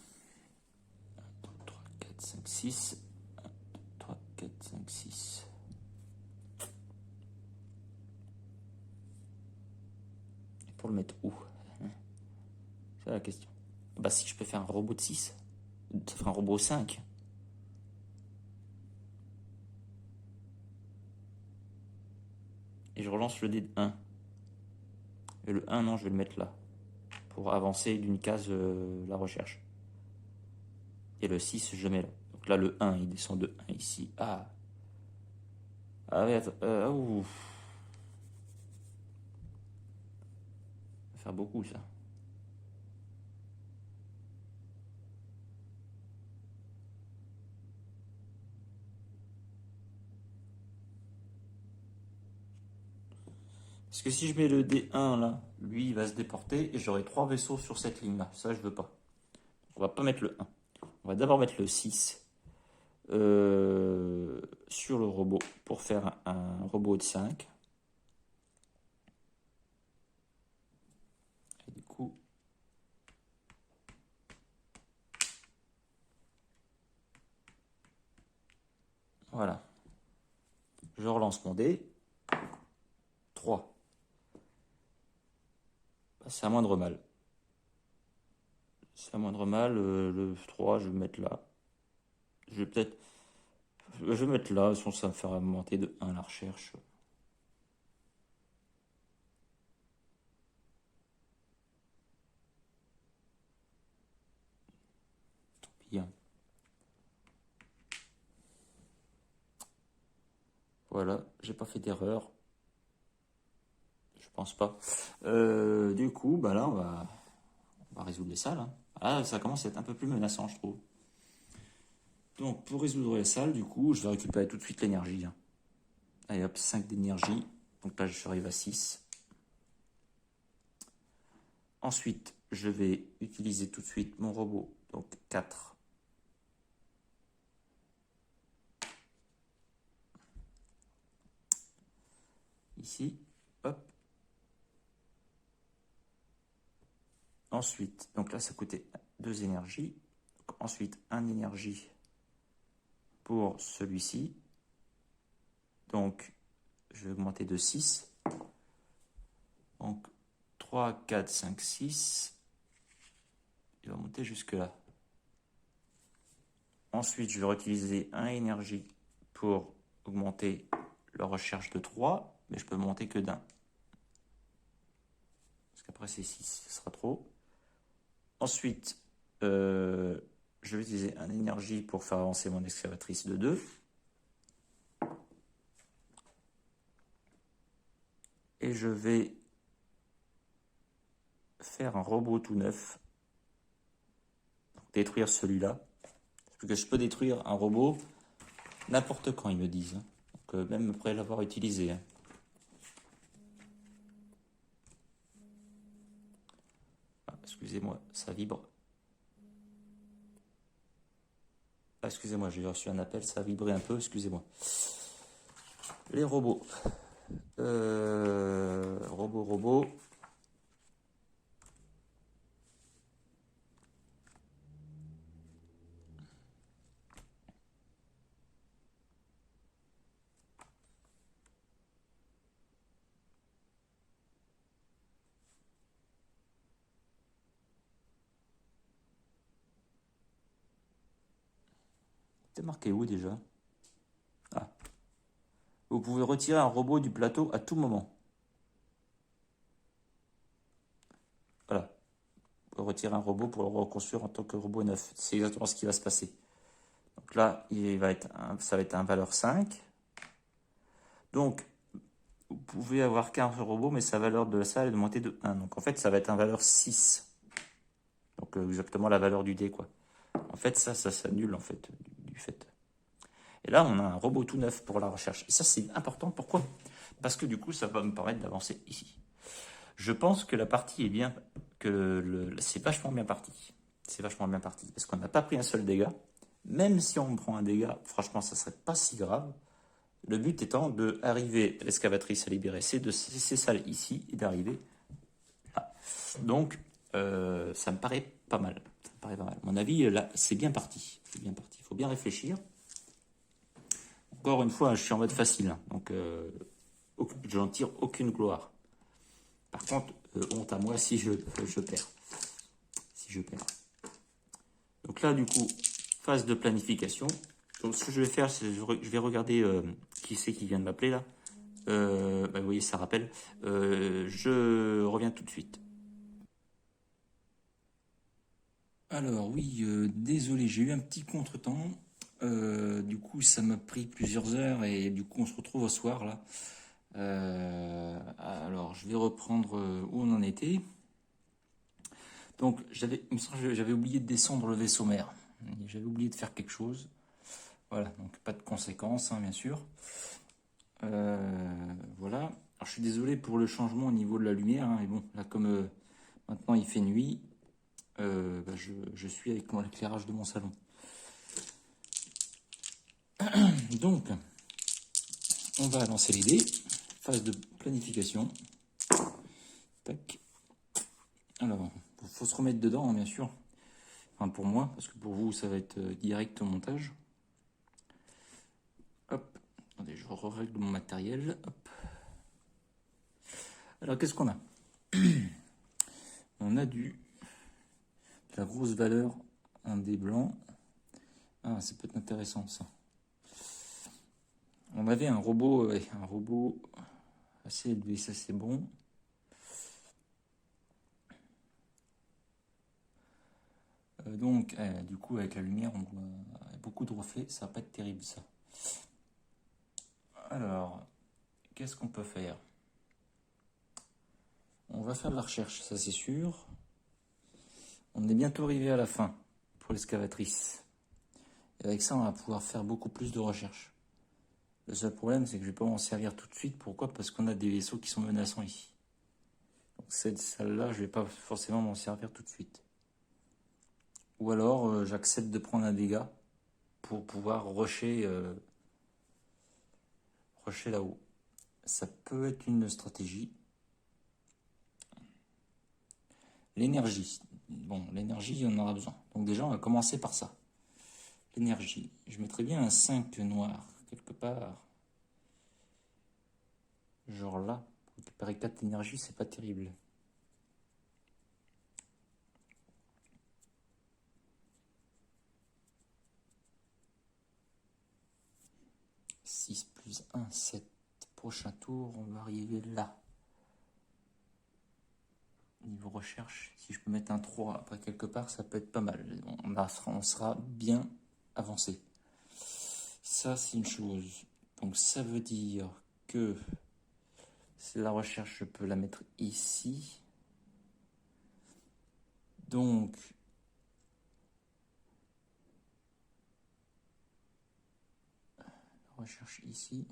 1, 2, 3, 4, 5, 6. 1, 2, 3, 4, 5, 6. Et pour le mettre où? C'est la question. Bah si je peux faire un robot de 6, ça ferait un robot 5. Et je relance le dé de 1. Et le 1, non, je vais le mettre là. Pour avancer d'une case la recherche. Et le 6, je le mets là. Donc là, le 1, il descend de 1 ici. Ah. Ah ouais, attends. Ouh. Ça va faire beaucoup, ça. Parce que si je mets le D1 là, lui, il va se déporter et j'aurai 3 vaisseaux sur cette ligne-là. Ça, je veux pas. On va pas mettre le 1. On va d'abord mettre le 6 sur le robot pour faire un robot de 5. Et du coup, voilà. Je relance mon dé. 3. Bah, c'est à moindre mal. C'est à moindre mal. Le 3, je vais le mettre là. Je vais peut-être. Je vais mettre là, sinon ça me fera monter de 1 la recherche. Tant pis, hein. Voilà, j'ai pas fait d'erreur. Je pense pas. Du coup, bah là, on va résoudre les salles, hein. Ah, ça commence à être un peu plus menaçant, je trouve. Donc, pour résoudre les salles, du coup, je vais récupérer tout de suite l'énergie, hein. Allez hop, 5 d'énergie. Donc là, je arrive à 6. Ensuite, je vais utiliser tout de suite mon robot. Donc 4. Ici. Hop. Ensuite, donc là, ça coûtait 2 énergies. Donc, ensuite, 1 énergie pour celui-ci. Donc, je vais augmenter de 6. Donc, 3, 4, 5, 6. Il va monter jusque là. Ensuite, je vais réutiliser 1 énergie pour augmenter la recherche de 3. Mais je peux monter que d'un. Parce qu'après, c'est 6. Ce sera trop. Ensuite, je vais utiliser un énergie pour faire avancer mon excavatrice de 2. Et je vais faire un robot tout neuf. Donc, détruire celui-là. Parce que je peux détruire un robot n'importe quand, ils me disent. Donc, même après l'avoir utilisé. Ah, excusez-moi, ça vibre. Ah, excusez-moi, j'ai reçu un appel, ça a vibré un peu, excusez-moi. Les robots. Robot. C'est marqué où déjà? Ah. Vous pouvez retirer un robot du plateau à tout moment. Voilà. Vous pouvez retirer un robot pour le reconstruire en tant que robot neuf. C'est exactement ce qui va se passer. Donc là, ça va être un valeur 5. Donc, vous pouvez avoir qu'un robot, mais sa valeur de ça est de monter de 1. Donc en fait, ça va être un valeur 6. Donc exactement la valeur du dé, quoi. En fait, ça s'annule, en fait, du fait. Et là, on a un robot tout neuf pour la recherche. Et ça, c'est important. Pourquoi? Parce que du coup, ça va me permettre d'avancer ici. Je pense que la partie est bien, que c'est vachement bien parti. C'est vachement bien parti. Parce qu'on n'a pas pris un seul dégât. Même si on prend un dégât, franchement, ça serait pas si grave. Le but étant d'arriver, l'excavatrice à libérer ces salles ici et d'arriver là. Donc, ça me paraît pas mal. Ça me paraît pas mal. À mon avis, là, c'est bien parti. C'est bien parti. Il faut bien réfléchir. Encore une fois, je suis en mode facile. Donc, je n'en tire aucune gloire. Par contre, honte à moi si je perds. Si je perds. Donc là, du coup, phase de planification. Donc, ce que je vais faire, c'est je vais regarder qui c'est qui vient de m'appeler là. Vous voyez, ça rappelle. Je reviens tout de suite. Alors oui, désolé, j'ai eu un petit contretemps. Du coup, ça m'a pris plusieurs heures et du coup, on se retrouve au soir là. Alors, je vais reprendre où on en était. Donc, j'avais oublié de descendre le vaisseau mère. J'avais oublié de faire quelque chose. Voilà, donc pas de conséquences, hein, bien sûr. Voilà. Alors, je suis désolé pour le changement au niveau de la lumière. Hein, mais bon, là, comme maintenant il fait nuit, je suis avec l'éclairage de mon salon. Donc, on va lancer les dés. Phase de planification. Tac. Alors, il faut se remettre dedans, hein, bien sûr. Enfin, pour moi, parce que pour vous, ça va être direct au montage. Hop. Attendez, je règle mon matériel. Hop. Alors, qu'est-ce qu'on a? On a de la grosse valeur, un dé blanc. Ah, ça peut être intéressant, ça. On avait un robot assez élevé, ça c'est bon. Donc, du coup, avec la lumière, on voit beaucoup de reflets, ça va pas être terrible, ça. Alors, qu'est-ce qu'on peut faire? On va faire de la recherche, ça c'est sûr. On est bientôt arrivé à la fin pour l'excavatrice. Et avec ça, on va pouvoir faire beaucoup plus de recherche. Le seul problème, c'est que je ne vais pas m'en servir tout de suite. Pourquoi? Parce qu'on a des vaisseaux qui sont menaçants ici. Donc cette salle-là, je ne vais pas forcément m'en servir tout de suite. Ou alors, j'accepte de prendre un dégât pour pouvoir rusher là-haut. Ça peut être une stratégie. L'énergie. Bon, l'énergie, on en aura besoin. Donc déjà, on va commencer par ça. L'énergie. Je mettrais bien un 5 noir, quelque part. Genre là, pour récupérer 4 d'énergie, c'est pas terrible. « 6 plus 1, 7. Prochain tour, on va arriver là. Niveau recherche, si je peux mettre un 3 après quelque part, ça peut être pas mal. On sera bien avancé. Ça, c'est une chose. Donc ça veut dire que la recherche, je peux la mettre ici. Donc, recherche ici.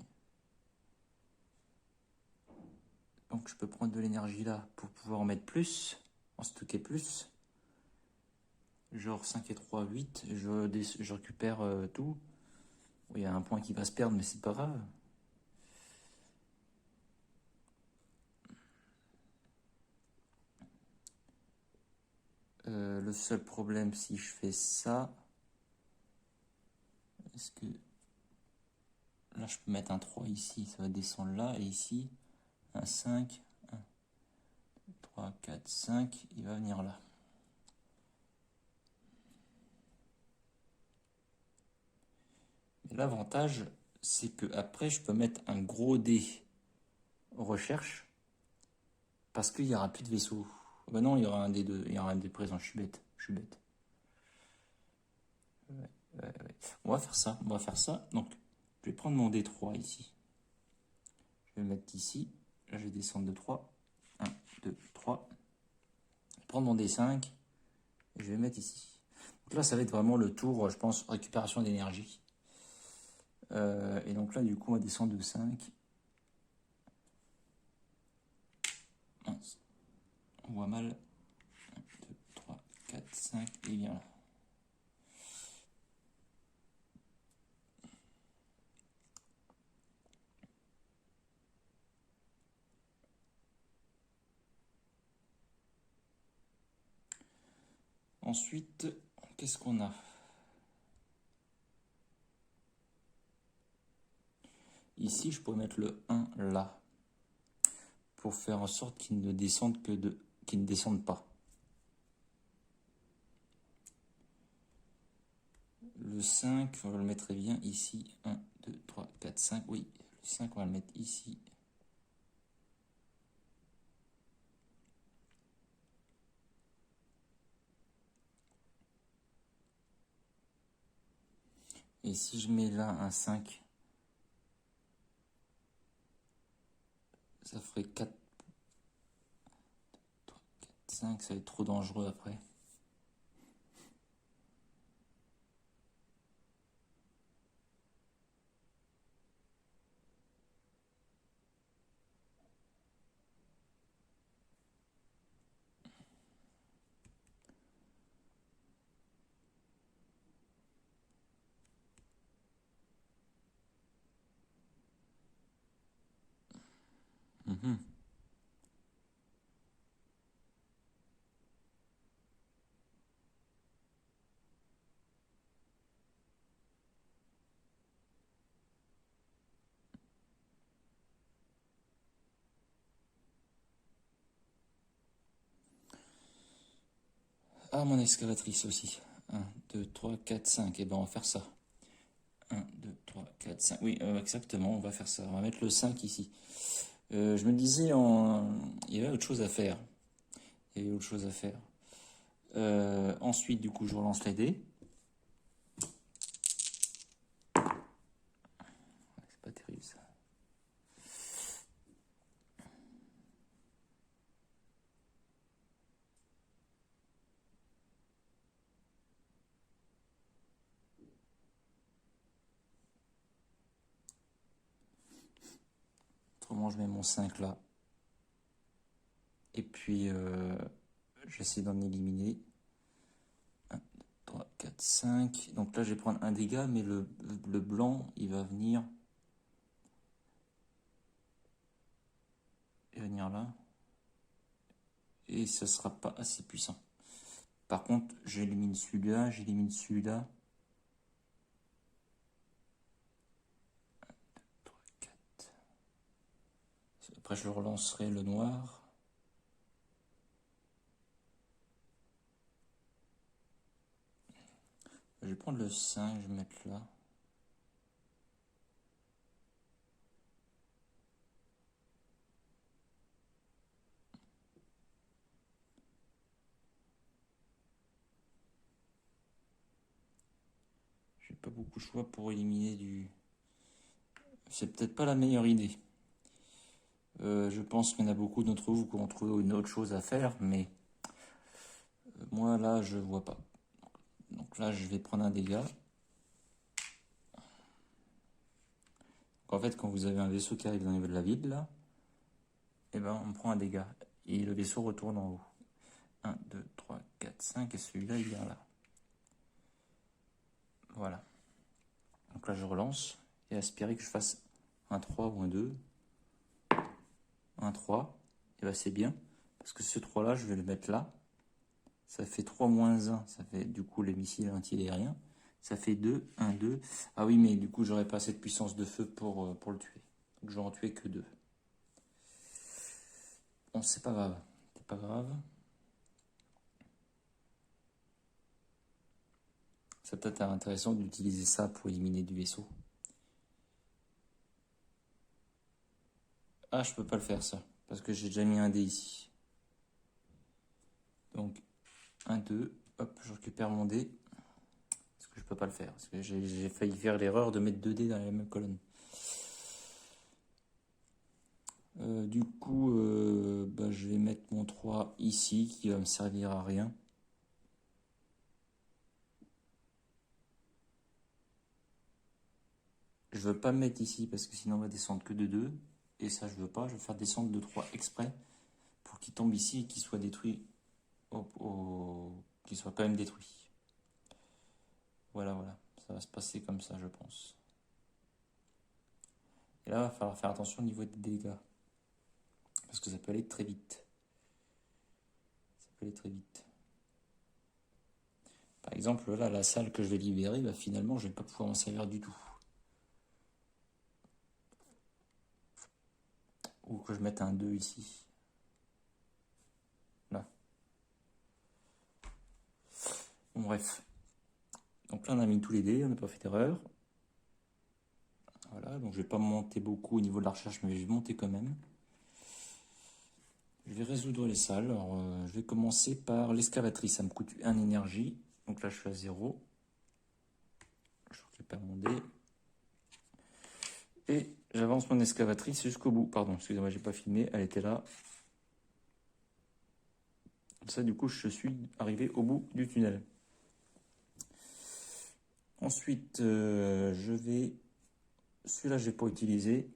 Donc je peux prendre de l'énergie là pour pouvoir en mettre plus, en stocker plus. Genre 5 et 3, 8. Je récupère tout. Il y a un point qui va se perdre, mais c'est pas grave. Le seul problème, si je fais ça, est-ce que là je peux mettre un 3 ici, ça va descendre là, et ici un 5, 1, 3, 4, 5, il va venir là. Mais l'avantage, c'est que après je peux mettre un gros D recherche, parce qu'il n'y aura plus de vaisseau. Ben non, il y aura un D2, il y aura un D présent, je suis bête, je suis bête. Ouais. On va faire ça, on va faire ça. Donc, je vais prendre mon D3 ici. Je vais le mettre ici. Là, je vais descendre de 3. 1, 2, 3. Je vais prendre mon D5. Et je vais le mettre ici. Donc là, ça va être vraiment le tour, je pense, récupération d'énergie. Et donc là, du coup, on va descendre de 5. Mince. On voit mal. 1, 2, 3, 4, 5. Et bien là. Ensuite, qu'est-ce qu'on a? Ici, je pourrais mettre le 1 là. Pour faire en sorte qu'il ne descende qu'il ne descende pas. Le 5, on va le mettre bien ici. 1, 2, 3, 4, 5. Oui, le 5, on va le mettre ici. Et si je mets là un 5, ça ferait 4, 3, 4, 5. Ça va être trop dangereux après. Mhm. Ah, mon excavatrice aussi. 1, 2, 3, 4, 5. Et ben, on va faire ça. 1, 2, 3, 4, 5. Oui, exactement, on va faire ça. On va mettre le 5 ici. Je me disais, il y avait autre chose à faire. Il y avait autre chose à faire. Ensuite, du coup, je relance les dés. C'est pas terrible ça. Autrement, je mets mon 5 là. Et puis, j'essaie d'en éliminer. 1, 2, 3, 4, 5. Donc là, je vais prendre un dégât, mais le blanc, il va venir. Il va venir là. Et ce sera pas assez puissant. Par contre, j'élimine celui-là, j'élimine celui-là. 1, 2, 3, 4. Après, je relancerai le noir. Je vais prendre le 5, je vais mettre là. pas beaucoup de choix pour éliminer du... C'est peut-être pas la meilleure idée. Je pense qu'il y en a beaucoup d'entre vous qui ont trouvé une autre chose à faire, mais moi là je vois pas. Donc là je vais prendre un dégât. Donc, en fait quand vous avez un vaisseau qui arrive dans le niveau de la vide là, et ben on prend un dégât. Et le vaisseau retourne en haut. 1, 2, 3, 4, 5 et celui-là il vient là. Voilà. Donc là je relance et espérer que je fasse un 3 ou un 2. Un 3. Et ben c'est bien. Parce que ce 3 là je vais le mettre là. Ça fait 3 moins 1, ça fait du coup les missiles anti-aériens. Ça fait 2, 1, 2. Ah oui, mais du coup, j'aurais pas assez de puissance de feu pour le tuer. Donc, je vais en tuer que 2. Bon, c'est pas grave. C'est pas grave. C'est peut-être intéressant d'utiliser ça pour éliminer du vaisseau. Ah, je peux pas le faire, ça. Parce que j'ai déjà mis un dé ici. Donc, 1, 2. Hop, je récupère mon dé. Parce que je peux pas le faire. Parce que j'ai failli faire l'erreur de mettre 2 dés dans la même colonne. Du coup, bah, je vais mettre mon 3 ici, qui va me servir à rien. Je veux pas me mettre ici, parce que sinon on va descendre que de 2. Et ça, je veux pas. Je veux faire descendre de 3 exprès, pour qu'il tombe ici et qu'il soit détruit, qu'il soit quand même détruit. Voilà, voilà. Ça va se passer comme ça, je pense. Et là, il va falloir faire attention au niveau des dégâts. Parce que ça peut aller très vite. Ça peut aller très vite. Par exemple, là, la salle que je vais libérer, bah, finalement, je vais pas pouvoir m'en servir du tout. Ou que je mette un 2 ici. Là. Bon, bref. Donc là, on a mis tous les dés, on n'a pas fait d'erreur. Voilà, donc je vais pas monter beaucoup au niveau de la recherche, mais je vais monter quand même. Je vais résoudre les salles. Alors, je vais commencer par l'excavatrice. Ça me coûte 1 énergie. Donc là, je suis à 0. Je récupère mon dé. Et j'avance mon excavatrice jusqu'au bout. Pardon, excusez-moi, j'ai pas filmé. Elle était là. Comme ça, du coup, je suis arrivé au bout du tunnel. Ensuite, je vais... Celui-là, je vais pas utiliser.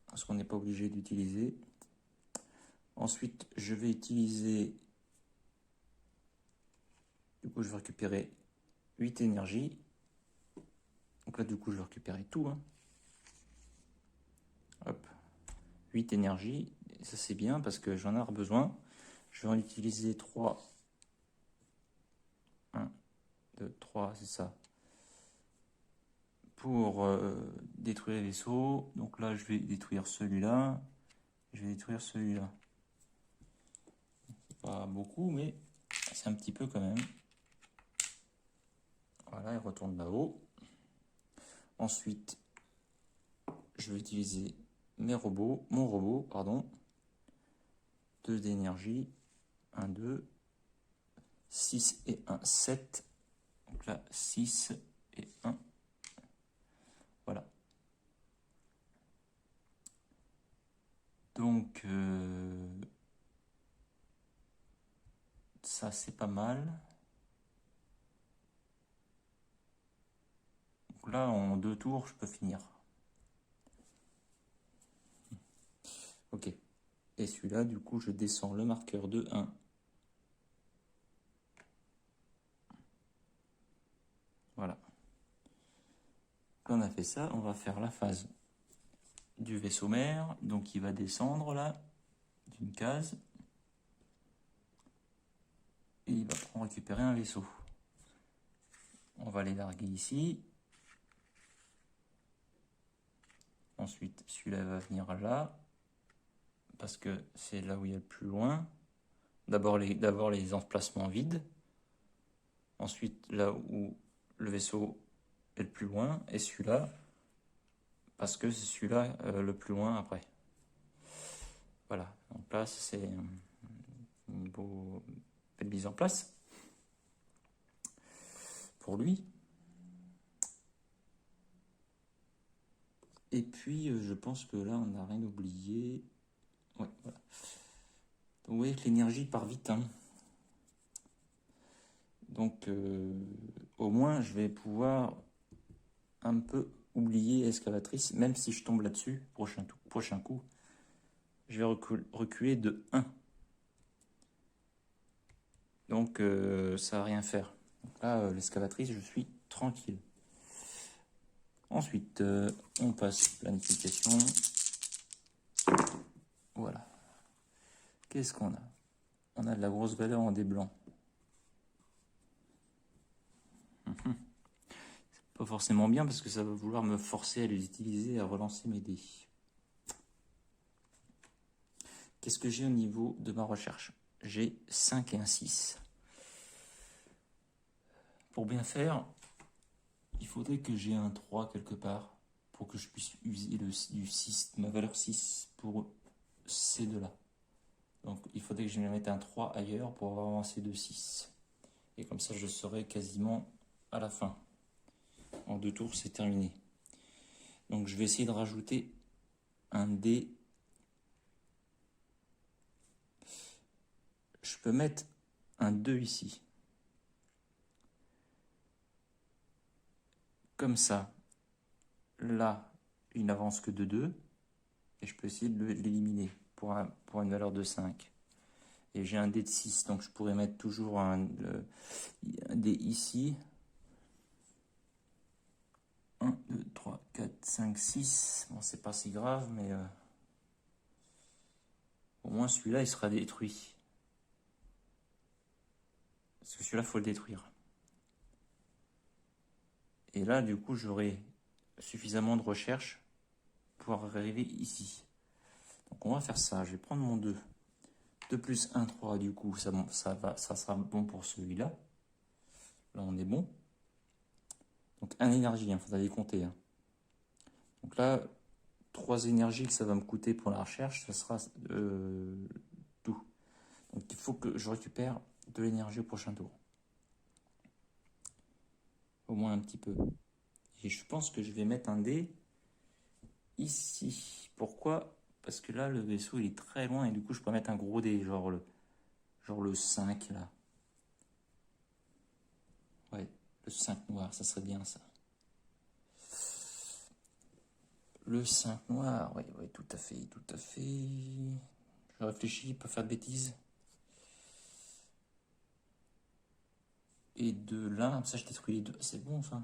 Parce qu'on n'est pas obligé d'utiliser. Ensuite, je vais utiliser... Du coup, je vais récupérer 8 énergies. Donc là, du coup, je vais récupérer tout. Hein. Hop. 8 énergies. Et ça, c'est bien parce que j'en ai besoin. Je vais en utiliser 3. 1, 2, 3, c'est ça. Pour détruire les vaisseaux. Donc là, je vais détruire celui-là. Je vais détruire celui-là. Pas beaucoup, mais c'est un petit peu quand même. Voilà, il retourne là-haut. Ensuite, je vais utiliser mon robot, pardon. 2 d'énergie. 1, 2. 6 et 1, 7. Donc là, 6 et 1. Voilà. Donc, ça, c'est pas mal. Donc là, en 2 tours, je peux finir. Ok. Et celui-là, du coup, je descends le marqueur de 1. Voilà. Quand on a fait ça, on va faire la phase du vaisseau mère. Donc, il va descendre là, d'une case. Et il va récupérer un vaisseau. On va les larguer ici. Ensuite, celui-là va venir là. Parce que c'est là où il y a le plus loin. D'abord les emplacements vides. Ensuite, là où le vaisseau est le plus loin. Et celui-là, parce que c'est celui-là le plus loin après. Voilà. Donc là, c'est une belle mise en place. Pour lui. Et puis, je pense que là, on n'a rien oublié. Ouais, voilà. Donc, vous voyez que l'énergie part vite, hein. Donc, au moins, je vais pouvoir un peu oublier escalatrice, même si je tombe là-dessus, prochain coup, je vais reculer de 1. Donc, ça va rien faire. Donc là, l'escalatrice, je suis tranquille. Ensuite, on passe planification. Voilà. Qu'est-ce qu'on a? On a de la grosse valeur en dés blancs. Pas forcément bien parce que ça va vouloir me forcer à les utiliser, à relancer mes dés. Qu'est-ce que j'ai au niveau de ma recherche? J'ai 5 et un 6. Pour bien faire, il faudrait que j'ai un 3 quelque part pour que je puisse user du 6, ma valeur 6 pour ces deux-là. Donc il faudrait que je me mette un 3 ailleurs pour avoir avancé de 6. Et comme ça, je serai quasiment à la fin. En 2 tours, c'est terminé. Donc je vais essayer de rajouter un dé. Je peux mettre un 2 ici. Comme ça. Là, il n'avance que de 2. Et je peux essayer de l'éliminer pour une valeur de 5. Et j'ai un dé de 6. Donc je pourrais mettre toujours un dé ici. 1, 2, 3, 4, 5, 6. Bon, c'est pas si grave, mais au moins celui-là, il sera détruit. Parce que celui-là, il faut le détruire. Et là, du coup, j'aurai suffisamment de recherche pour arriver ici. Donc on va faire ça. Je vais prendre mon 2. 2 plus 1, 3. Du coup, ça sera bon pour celui-là. Là, on est bon. Donc 1 énergie, il faudra les compter. Hein. Donc là, 3 énergies que ça va me coûter pour la recherche, ça sera tout. Donc il faut que je récupère de l'énergie au prochain tour. Au moins un petit peu. Et je pense que je vais mettre un dé ici. Pourquoi? Parce que là, le vaisseau, il est très loin et du coup, je peux mettre un gros dé, genre le 5 là. Ouais, le 5 noir, ça serait bien ça. Le 5 noir, oui, tout à fait, tout à fait. Je réfléchis, pas faire de bêtises. Et de là, ça je détruis les deux. C'est bon ça.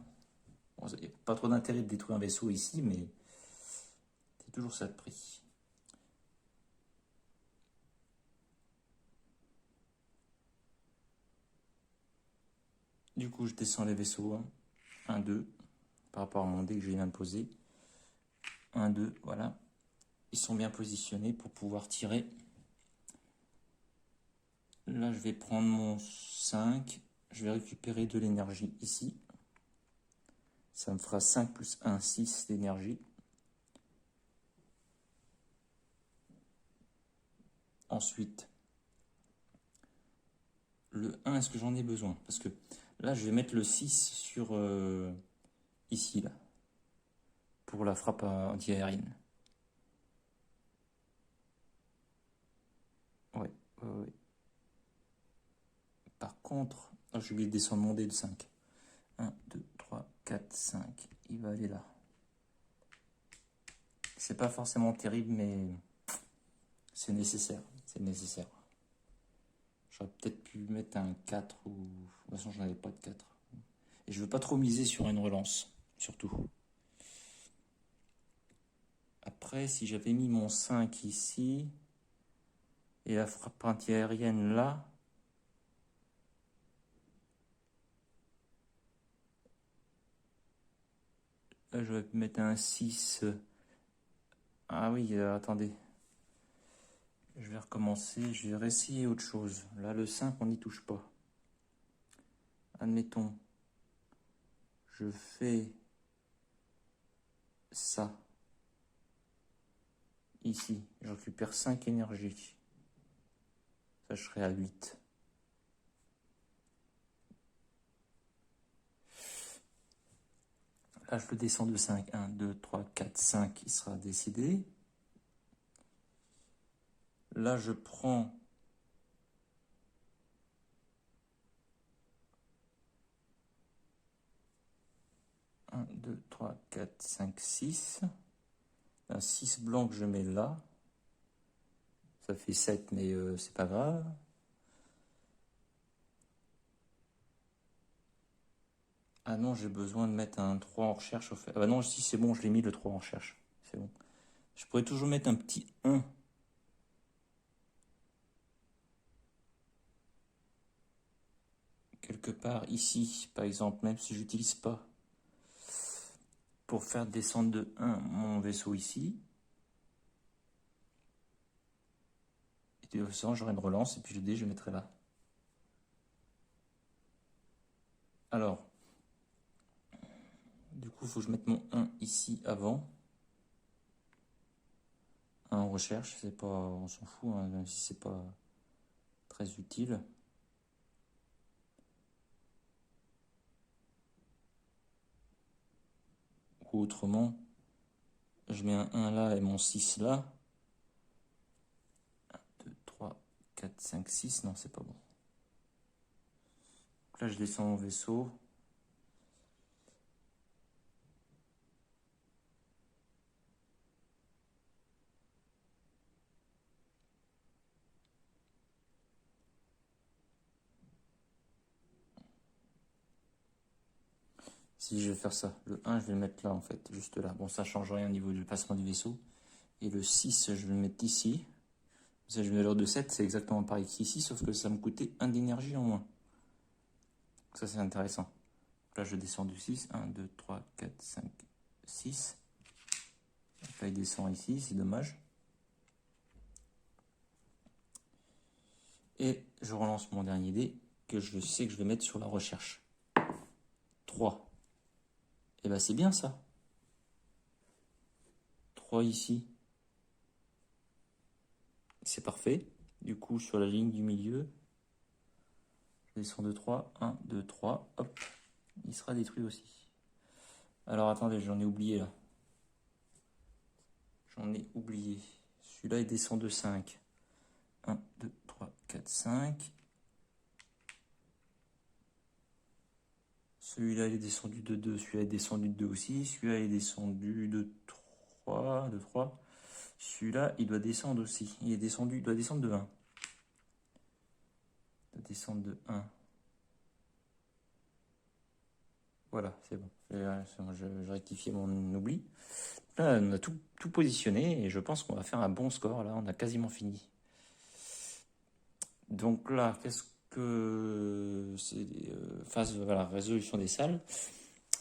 Bon, il n'y a pas trop d'intérêt de détruire un vaisseau ici, mais c'est toujours ça de prix. Du coup, je descends les vaisseaux. 1, 2, par rapport à mon dé que j'ai imposé. 1, 2, voilà. Ils sont bien positionnés pour pouvoir tirer. Là, je vais prendre mon 5. Je vais récupérer de l'énergie ici. Ça me fera 5 plus 1, 6 d'énergie. Ensuite, le 1, est-ce que j'en ai besoin? Parce que là, je vais mettre le 6 sur ici, là, pour la frappe anti-aérienne. Ouais, ouais. Par contre, j'ai oublié de descendre mon dé de 5. 1, 2, 3, 4, 5. Il va aller là. C'est pas forcément terrible, mais c'est nécessaire. C'est nécessaire. J'aurais peut-être pu mettre un 4 ou... De toute façon, j'en avais pas de 4. Et je veux pas trop miser sur une relance, surtout. Après, si j'avais mis mon 5 ici, et la frappe anti-aérienne là, là, je vais mettre un 6. Ah oui, attendez. Je vais recommencer, je vais réessayer autre chose. Là, le 5, on n'y touche pas. Admettons, je fais ça. Ici, je récupère 5 énergies. Ça, je serai à 8. Là, je le descends de 5. 1, 2, 3, 4, 5. Il sera décidé. Là, je prends... Un, 2, 3, 4, 5, 6. Un 6 blanc que je mets là. Ça fait 7, mais c'est pas grave. Ah non, j'ai besoin de mettre un 3 en recherche. Ah bah non, si c'est bon, je l'ai mis le 3 en recherche. C'est bon. Je pourrais toujours mettre un petit 1. Quelque part ici, par exemple, même si je n'utilise pas. Pour faire descendre de 1 mon vaisseau ici. Et de toute façon, j'aurai une relance et puis le dé, je le mettrai là. Alors, du coup, il faut que je mette mon 1 ici avant. 1 en recherche, c'est pas, on s'en fout, hein, même si c'est pas très utile. Ou autrement, je mets un 1 là et mon 6 là. 1, 2, 3, 4, 5, 6. Non, c'est pas bon. Donc là, je descends mon vaisseau. Si je vais faire ça, le 1, je vais le mettre là en fait, juste là. Bon, ça change rien au niveau du placement du vaisseau. Et le 6, je vais le mettre ici. Ça, je mets l'heure de 7, c'est exactement pareil qu'ici, sauf que ça me coûtait 1 d'énergie en moins. Ça, c'est intéressant. Là, je descends du 6. 1, 2, 3, 4, 5, 6. Là, il descend ici, c'est dommage. Et je relance mon dernier dé, que je sais que je vais mettre sur la recherche. 3. Et bien, c'est bien ça. 3 ici. C'est parfait. Du coup, sur la ligne du milieu, je descends de 3. 1, 2, 3. Hop. Il sera détruit aussi. Alors, attendez, j'en ai oublié là. J'en ai oublié. Celui-là, il descend de 5. 1, 2, 3, 4, 5. Celui-là, il est descendu de 2. Celui-là est descendu de 2 aussi. Celui-là, il est descendu de 3. De 3. Celui-là, il doit descendre aussi. Il est descendu, il doit descendre de 1. Il doit descendre de 1. Voilà, c'est bon. Je rectifie mon oubli. Là, on a tout positionné et je pense qu'on va faire un bon score. Là, on a quasiment fini. Donc là, qu'est-ce que c'est phase, voilà, résolution des salles.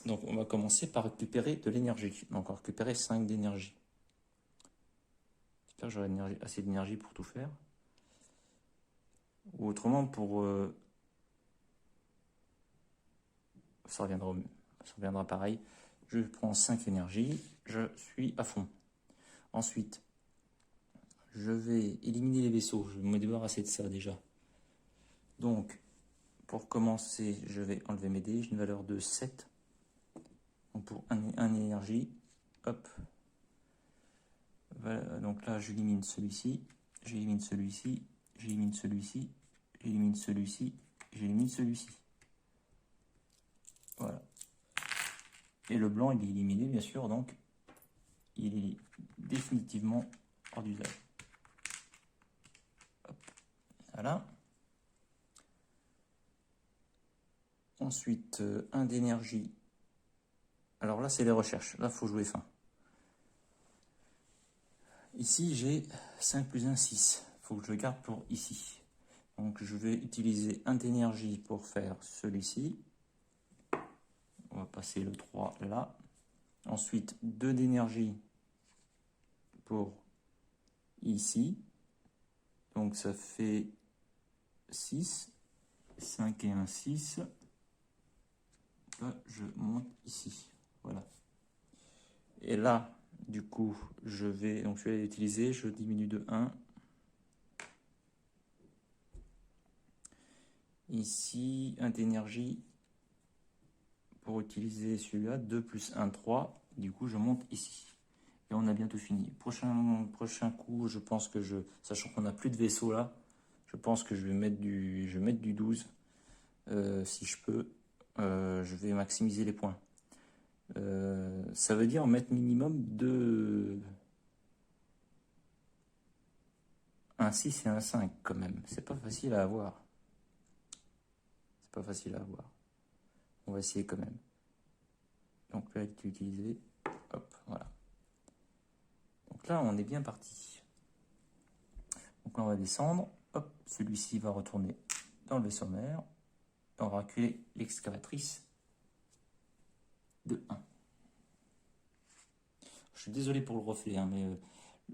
Donc on va commencer par récupérer de l'énergie. Donc on va récupérer 5 d'énergie. J'espère que j'aurai assez d'énergie pour tout faire. Ou autrement, ça reviendra pareil. Je prends 5 énergies, je suis à fond. Ensuite, je vais éliminer les vaisseaux. Je vais me débarrasser de ça déjà. Donc, pour commencer, je vais enlever mes dés. J'ai une valeur de 7. Donc pour 1 énergie, hop. Voilà, donc là, j'élimine celui-ci, j'élimine celui-ci, j'élimine celui-ci, j'élimine celui-ci, j'élimine celui-ci. Voilà. Et le blanc, il est éliminé, bien sûr, donc il est définitivement hors d'usage. Voilà. Ensuite, 1 d'énergie. Alors là, c'est les recherches. Là, il faut jouer fin. Ici, j'ai 5 plus 1, 6. Il faut que je le garde pour ici. Donc, je vais utiliser 1 d'énergie pour faire celui-ci. On va passer le 3 là. Ensuite, 2 d'énergie pour ici. Donc, ça fait 6. 5 et 1, 6. Là, je monte ici. Voilà. Et là, du coup, je vais utiliser, je diminue de 1. Ici, 1 d'énergie pour utiliser celui-là. 2 plus 1, 3. Du coup, je monte ici. Et on a bientôt fini. Prochain coup, je pense que sachant qu'on n'a plus de vaisseau là, je pense que je vais mettre du 12. Si je peux, je vais maximiser les points. Ça veut dire mettre minimum un 6 et un 5 quand même. C'est pas facile à avoir. C'est pas facile à avoir. On va essayer quand même. Donc là, il est utilisé. Hop, voilà. Donc là, on est bien parti. Donc là, on va descendre. Hop, celui-ci va retourner dans le vaisseau mère. On va reculer l'excavatrice de 1. Je suis désolé pour le reflet, hein, mais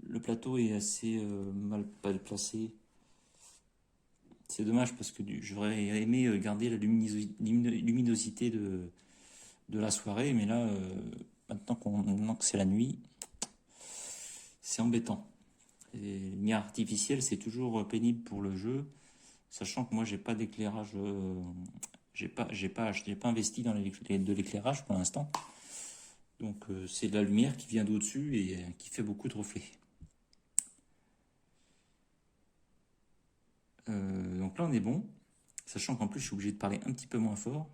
le plateau est assez mal placé. C'est dommage parce que j'aurais aimé garder la luminosité de la soirée, mais là, maintenant que c'est la nuit, c'est embêtant. Et les lumières artificielles, c'est toujours pénible pour le jeu, sachant que moi, j'ai pas d'éclairage, j'ai pas investi dans de l'éclairage pour l'instant. Donc, c'est de la lumière qui vient d'au-dessus et qui fait beaucoup de reflets. Donc là, on est bon, sachant qu'en plus, je suis obligé de parler un petit peu moins fort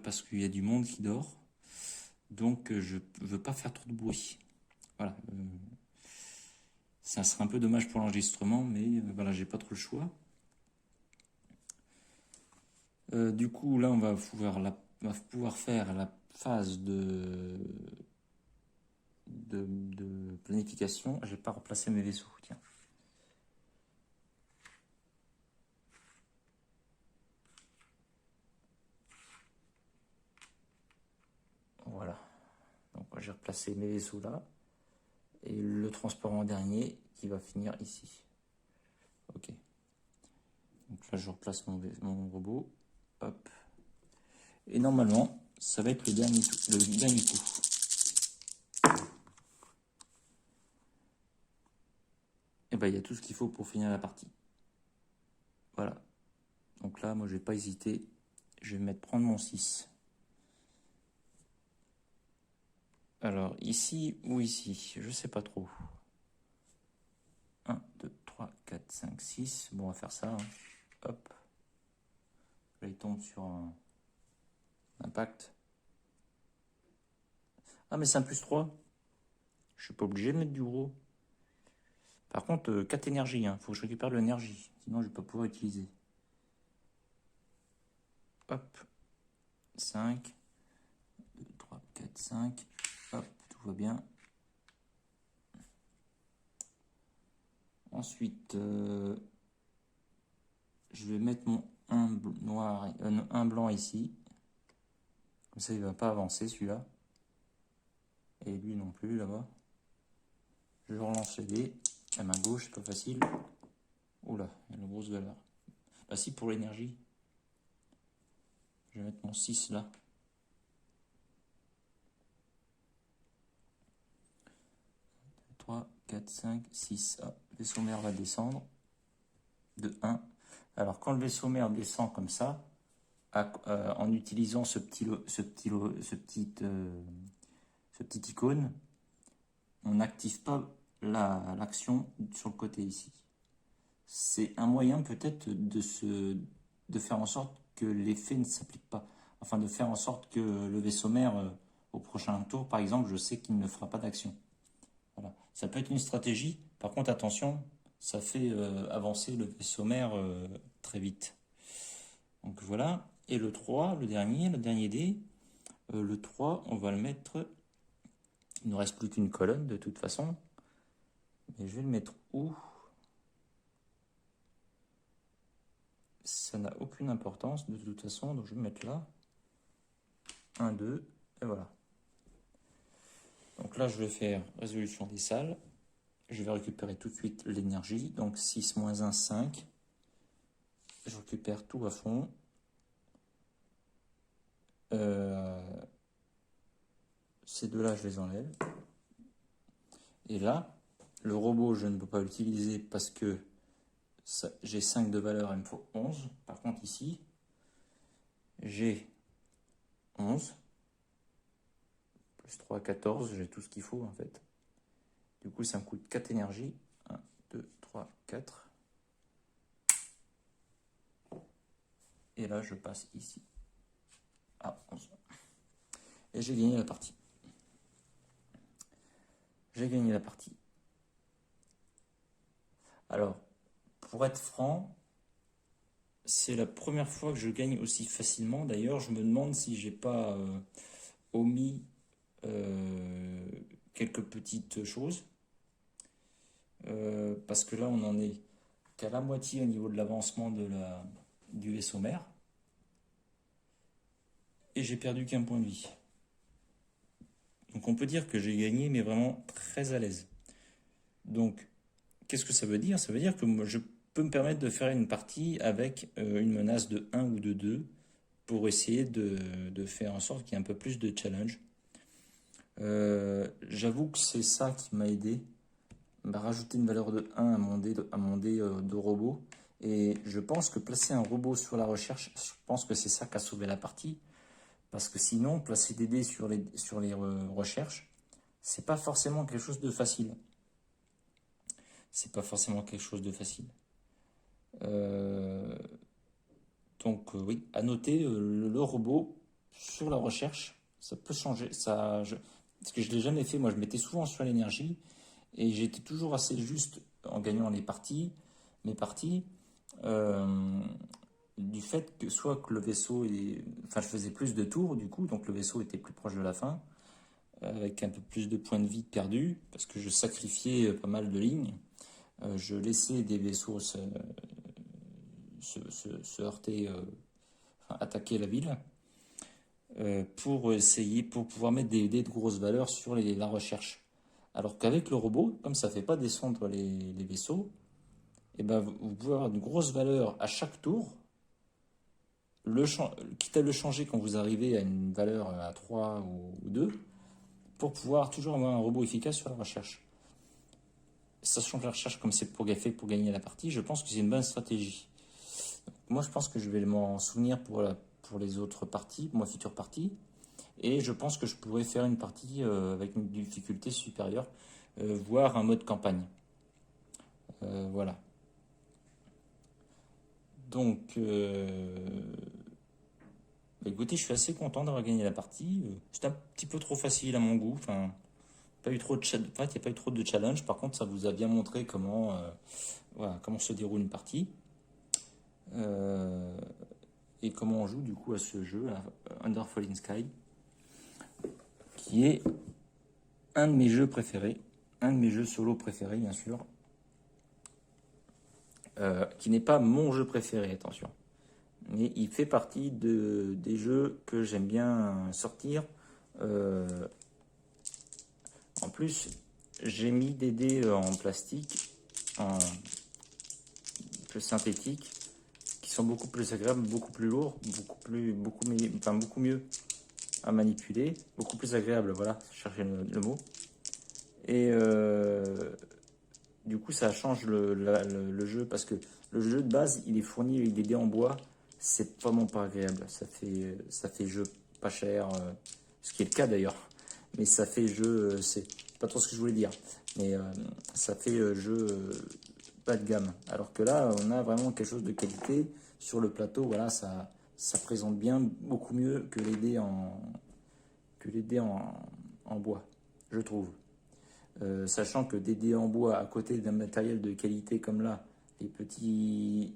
parce qu'il y a du monde qui dort. Donc, je veux pas faire trop de bruit. Voilà. Ça serait un peu dommage pour l'enregistrement, mais voilà, j'ai pas trop le choix. Du coup, là, on va pouvoir faire la phase de planification. J'ai pas replacé mes vaisseaux, tiens. Voilà. Donc, j'ai replacé mes vaisseaux là. Et le transport en dernier qui va finir ici. Ok. Donc là, je replace mon robot. Hop. Et normalement, ça va être le dernier coup. Et ben, il y a tout ce qu'il faut pour finir la partie. Voilà. Donc là, moi, je vais pas hésiter. Je vais prendre mon 6. Alors, ici ou ici, je sais pas trop. 1, 2, 3, 4, 5, 6. Bon, on va faire ça. Hein. Hop. Là, il tombe sur un impact. Ah, mais c'est un plus 3. Je suis pas obligé de mettre du gros. Par contre, 4 énergies. Il faut que je récupère de l'énergie. Sinon, je vais pas pouvoir utiliser. Hop. 5. 2, 3, 4, 5. Hop, tout va bien. Ensuite, je vais mettre mon 1 blanc ici. Comme ça, il ne va pas avancer celui-là. Et lui non plus là-bas. Je relance les dés. La main gauche, c'est pas facile. Oula, il y a une grosse galère. Bah si, pour l'énergie. Je vais mettre mon 6 là. « 3, 4, 5, 6. Ah, le vaisseau mère va descendre. De 1. Alors, quand le vaisseau mère descend comme ça, en utilisant ce petit icône, on n'active pas l'action sur le côté ici. C'est un moyen peut-être de faire en sorte que l'effet ne s'applique pas. Enfin, de faire en sorte que le vaisseau mère, au prochain tour, par exemple, je sais qu'il ne fera pas d'action. Voilà. Ça peut être une stratégie. Par contre, attention, ça fait avancer le vaisseau mère très vite. Donc voilà. Et le 3, le dernier dé, le 3, on va le mettre. Il ne reste plus qu'une colonne de toute façon. Mais je vais le mettre où? Ça n'a aucune importance de toute façon. Donc je vais le mettre là. 1, 2, et voilà. Donc là, je vais faire résolution des salles. Je vais récupérer tout de suite l'énergie. Donc 6 moins 1, 5. Je récupère tout à fond. Ces deux-là, je les enlève. Et là, le robot, je ne peux pas l'utiliser parce que j'ai 5 de valeur, il me faut 11. Par contre, ici, j'ai 11. Plus 3, 14. J'ai tout ce qu'il faut en fait. Du coup, ça me coûte 4 énergies. 1, 2, 3, 4. Et là, je passe ici à 11. Et j'ai gagné la partie. J'ai gagné la partie. Alors, pour être franc, c'est la première fois que je gagne aussi facilement. D'ailleurs, je me demande si j'ai pas omis euh, quelques petites choses. Parce que là, on en est qu'à la moitié au niveau de l'avancement du vaisseau mère. Et j'ai perdu qu'un point de vie. Donc on peut dire que j'ai gagné, mais vraiment très à l'aise. Donc, qu'est-ce que ça veut dire? Ça veut dire que moi, je peux me permettre de faire une partie avec une menace de 1 ou de 2 pour essayer de faire en sorte qu'il y ait un peu plus de challenge. J'avoue que c'est ça qui m'a aidé. Rajouter une valeur de 1 à mon dé de robot. Et je pense que placer un robot sur la recherche, je pense que c'est ça qui a sauvé la partie. Parce que sinon, placer des dés sur les recherches, c'est pas forcément quelque chose de facile. C'est pas forcément quelque chose de facile. Euh, oui, à noter, le robot sur la recherche, ça peut changer. Parce que je l'ai jamais fait, moi je mettais souvent sur l'énergie et j'étais toujours assez juste en gagnant mes parties, euh, du fait que soit que le vaisseau enfin je faisais plus de tours du coup, donc le vaisseau était plus proche de la fin, avec un peu plus de points de vie perdus, parce que je sacrifiais pas mal de lignes. Je laissais des vaisseaux se heurter, enfin, attaquer la ville, pour pouvoir mettre des dés de grosses valeurs sur la recherche. Alors qu'avec le robot, comme ça ne fait pas descendre les vaisseaux, et ben vous pouvez avoir une grosse valeur à chaque tour, quitte à le changer quand vous arrivez à une valeur à 3 ou 2, pour pouvoir toujours avoir un robot efficace sur la recherche. Sachant que la recherche, comme c'est fait pour gagner la partie, je pense que c'est une bonne stratégie. Donc, moi, je pense que je vais m'en souvenir pour les autres parties, pour ma future partie. Et je pense que je pourrais faire une partie avec une difficulté supérieure, voire un mode campagne. Voilà. Donc, écoutez, je suis assez content d'avoir gagné la partie. C'était un petit peu trop facile à mon goût. Enfin, pas eu trop de il n'y a pas eu trop de challenge. Par contre, ça vous a bien montré voilà, comment se déroule une partie. Euh, et comment on joue du coup à ce jeu, là, Under Falling Sky, qui est un de mes jeux préférés, un de mes jeux solo préférés, bien sûr. Qui n'est pas mon jeu préféré, attention. Mais il fait partie des jeux que j'aime bien sortir. Euh, En plus, j'ai mis des dés en plastique, en peu synthétique, qui sont beaucoup plus agréables, beaucoup plus lourds, beaucoup mieux à manipuler, beaucoup plus agréable, voilà, chercher le mot. Et du coup, ça change le jeu parce que le jeu de base, il est fourni avec des dés en bois. C'est vraiment pas agréable. Ça fait jeu pas cher, ce qui est le cas d'ailleurs. Mais ça fait jeu, c'est pas trop ce que je voulais dire. Mais ça fait jeu pas de gamme. Alors que là, on a vraiment quelque chose de qualité sur le plateau. Voilà, ça présente bien beaucoup mieux que en bois, je trouve. Sachant que des dés en bois à côté d'un matériel de qualité comme là, les petits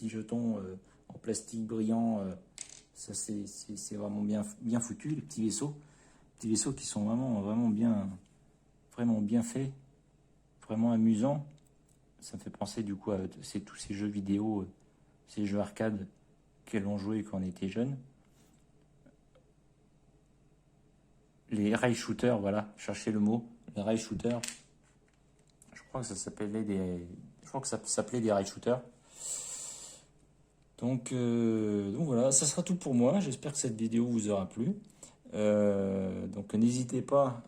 jetons en plastique brillant, ça c'est vraiment bien foutu, les petits vaisseaux qui sont vraiment bien faits, vraiment amusants. Ça me fait penser du coup à tous ces jeux vidéo, ces jeux arcade que l'on jouait quand on était jeune. Les rail shooters, voilà, cherchez le mot, les rail shooters. Je crois que ça s'appelait des rail shooters. Donc voilà, ça sera tout pour moi. J'espère que cette vidéo vous aura plu. Donc n'hésitez pas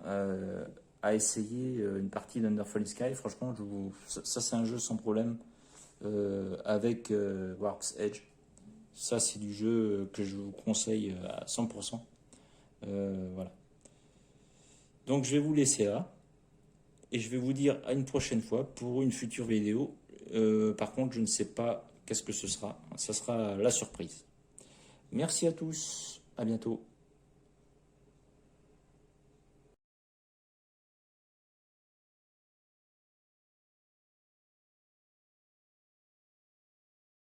à essayer une partie d'Underfall Sky. Franchement, ça c'est un jeu sans problème avec Warp's Edge. Ça, c'est du jeu que je vous conseille à 100%. Voilà. Donc, je vais vous laisser là. Et je vais vous dire à une prochaine fois pour une future vidéo. Par contre, je ne sais pas qu'est-ce que ce sera. Ça sera la surprise. Merci à tous. À bientôt.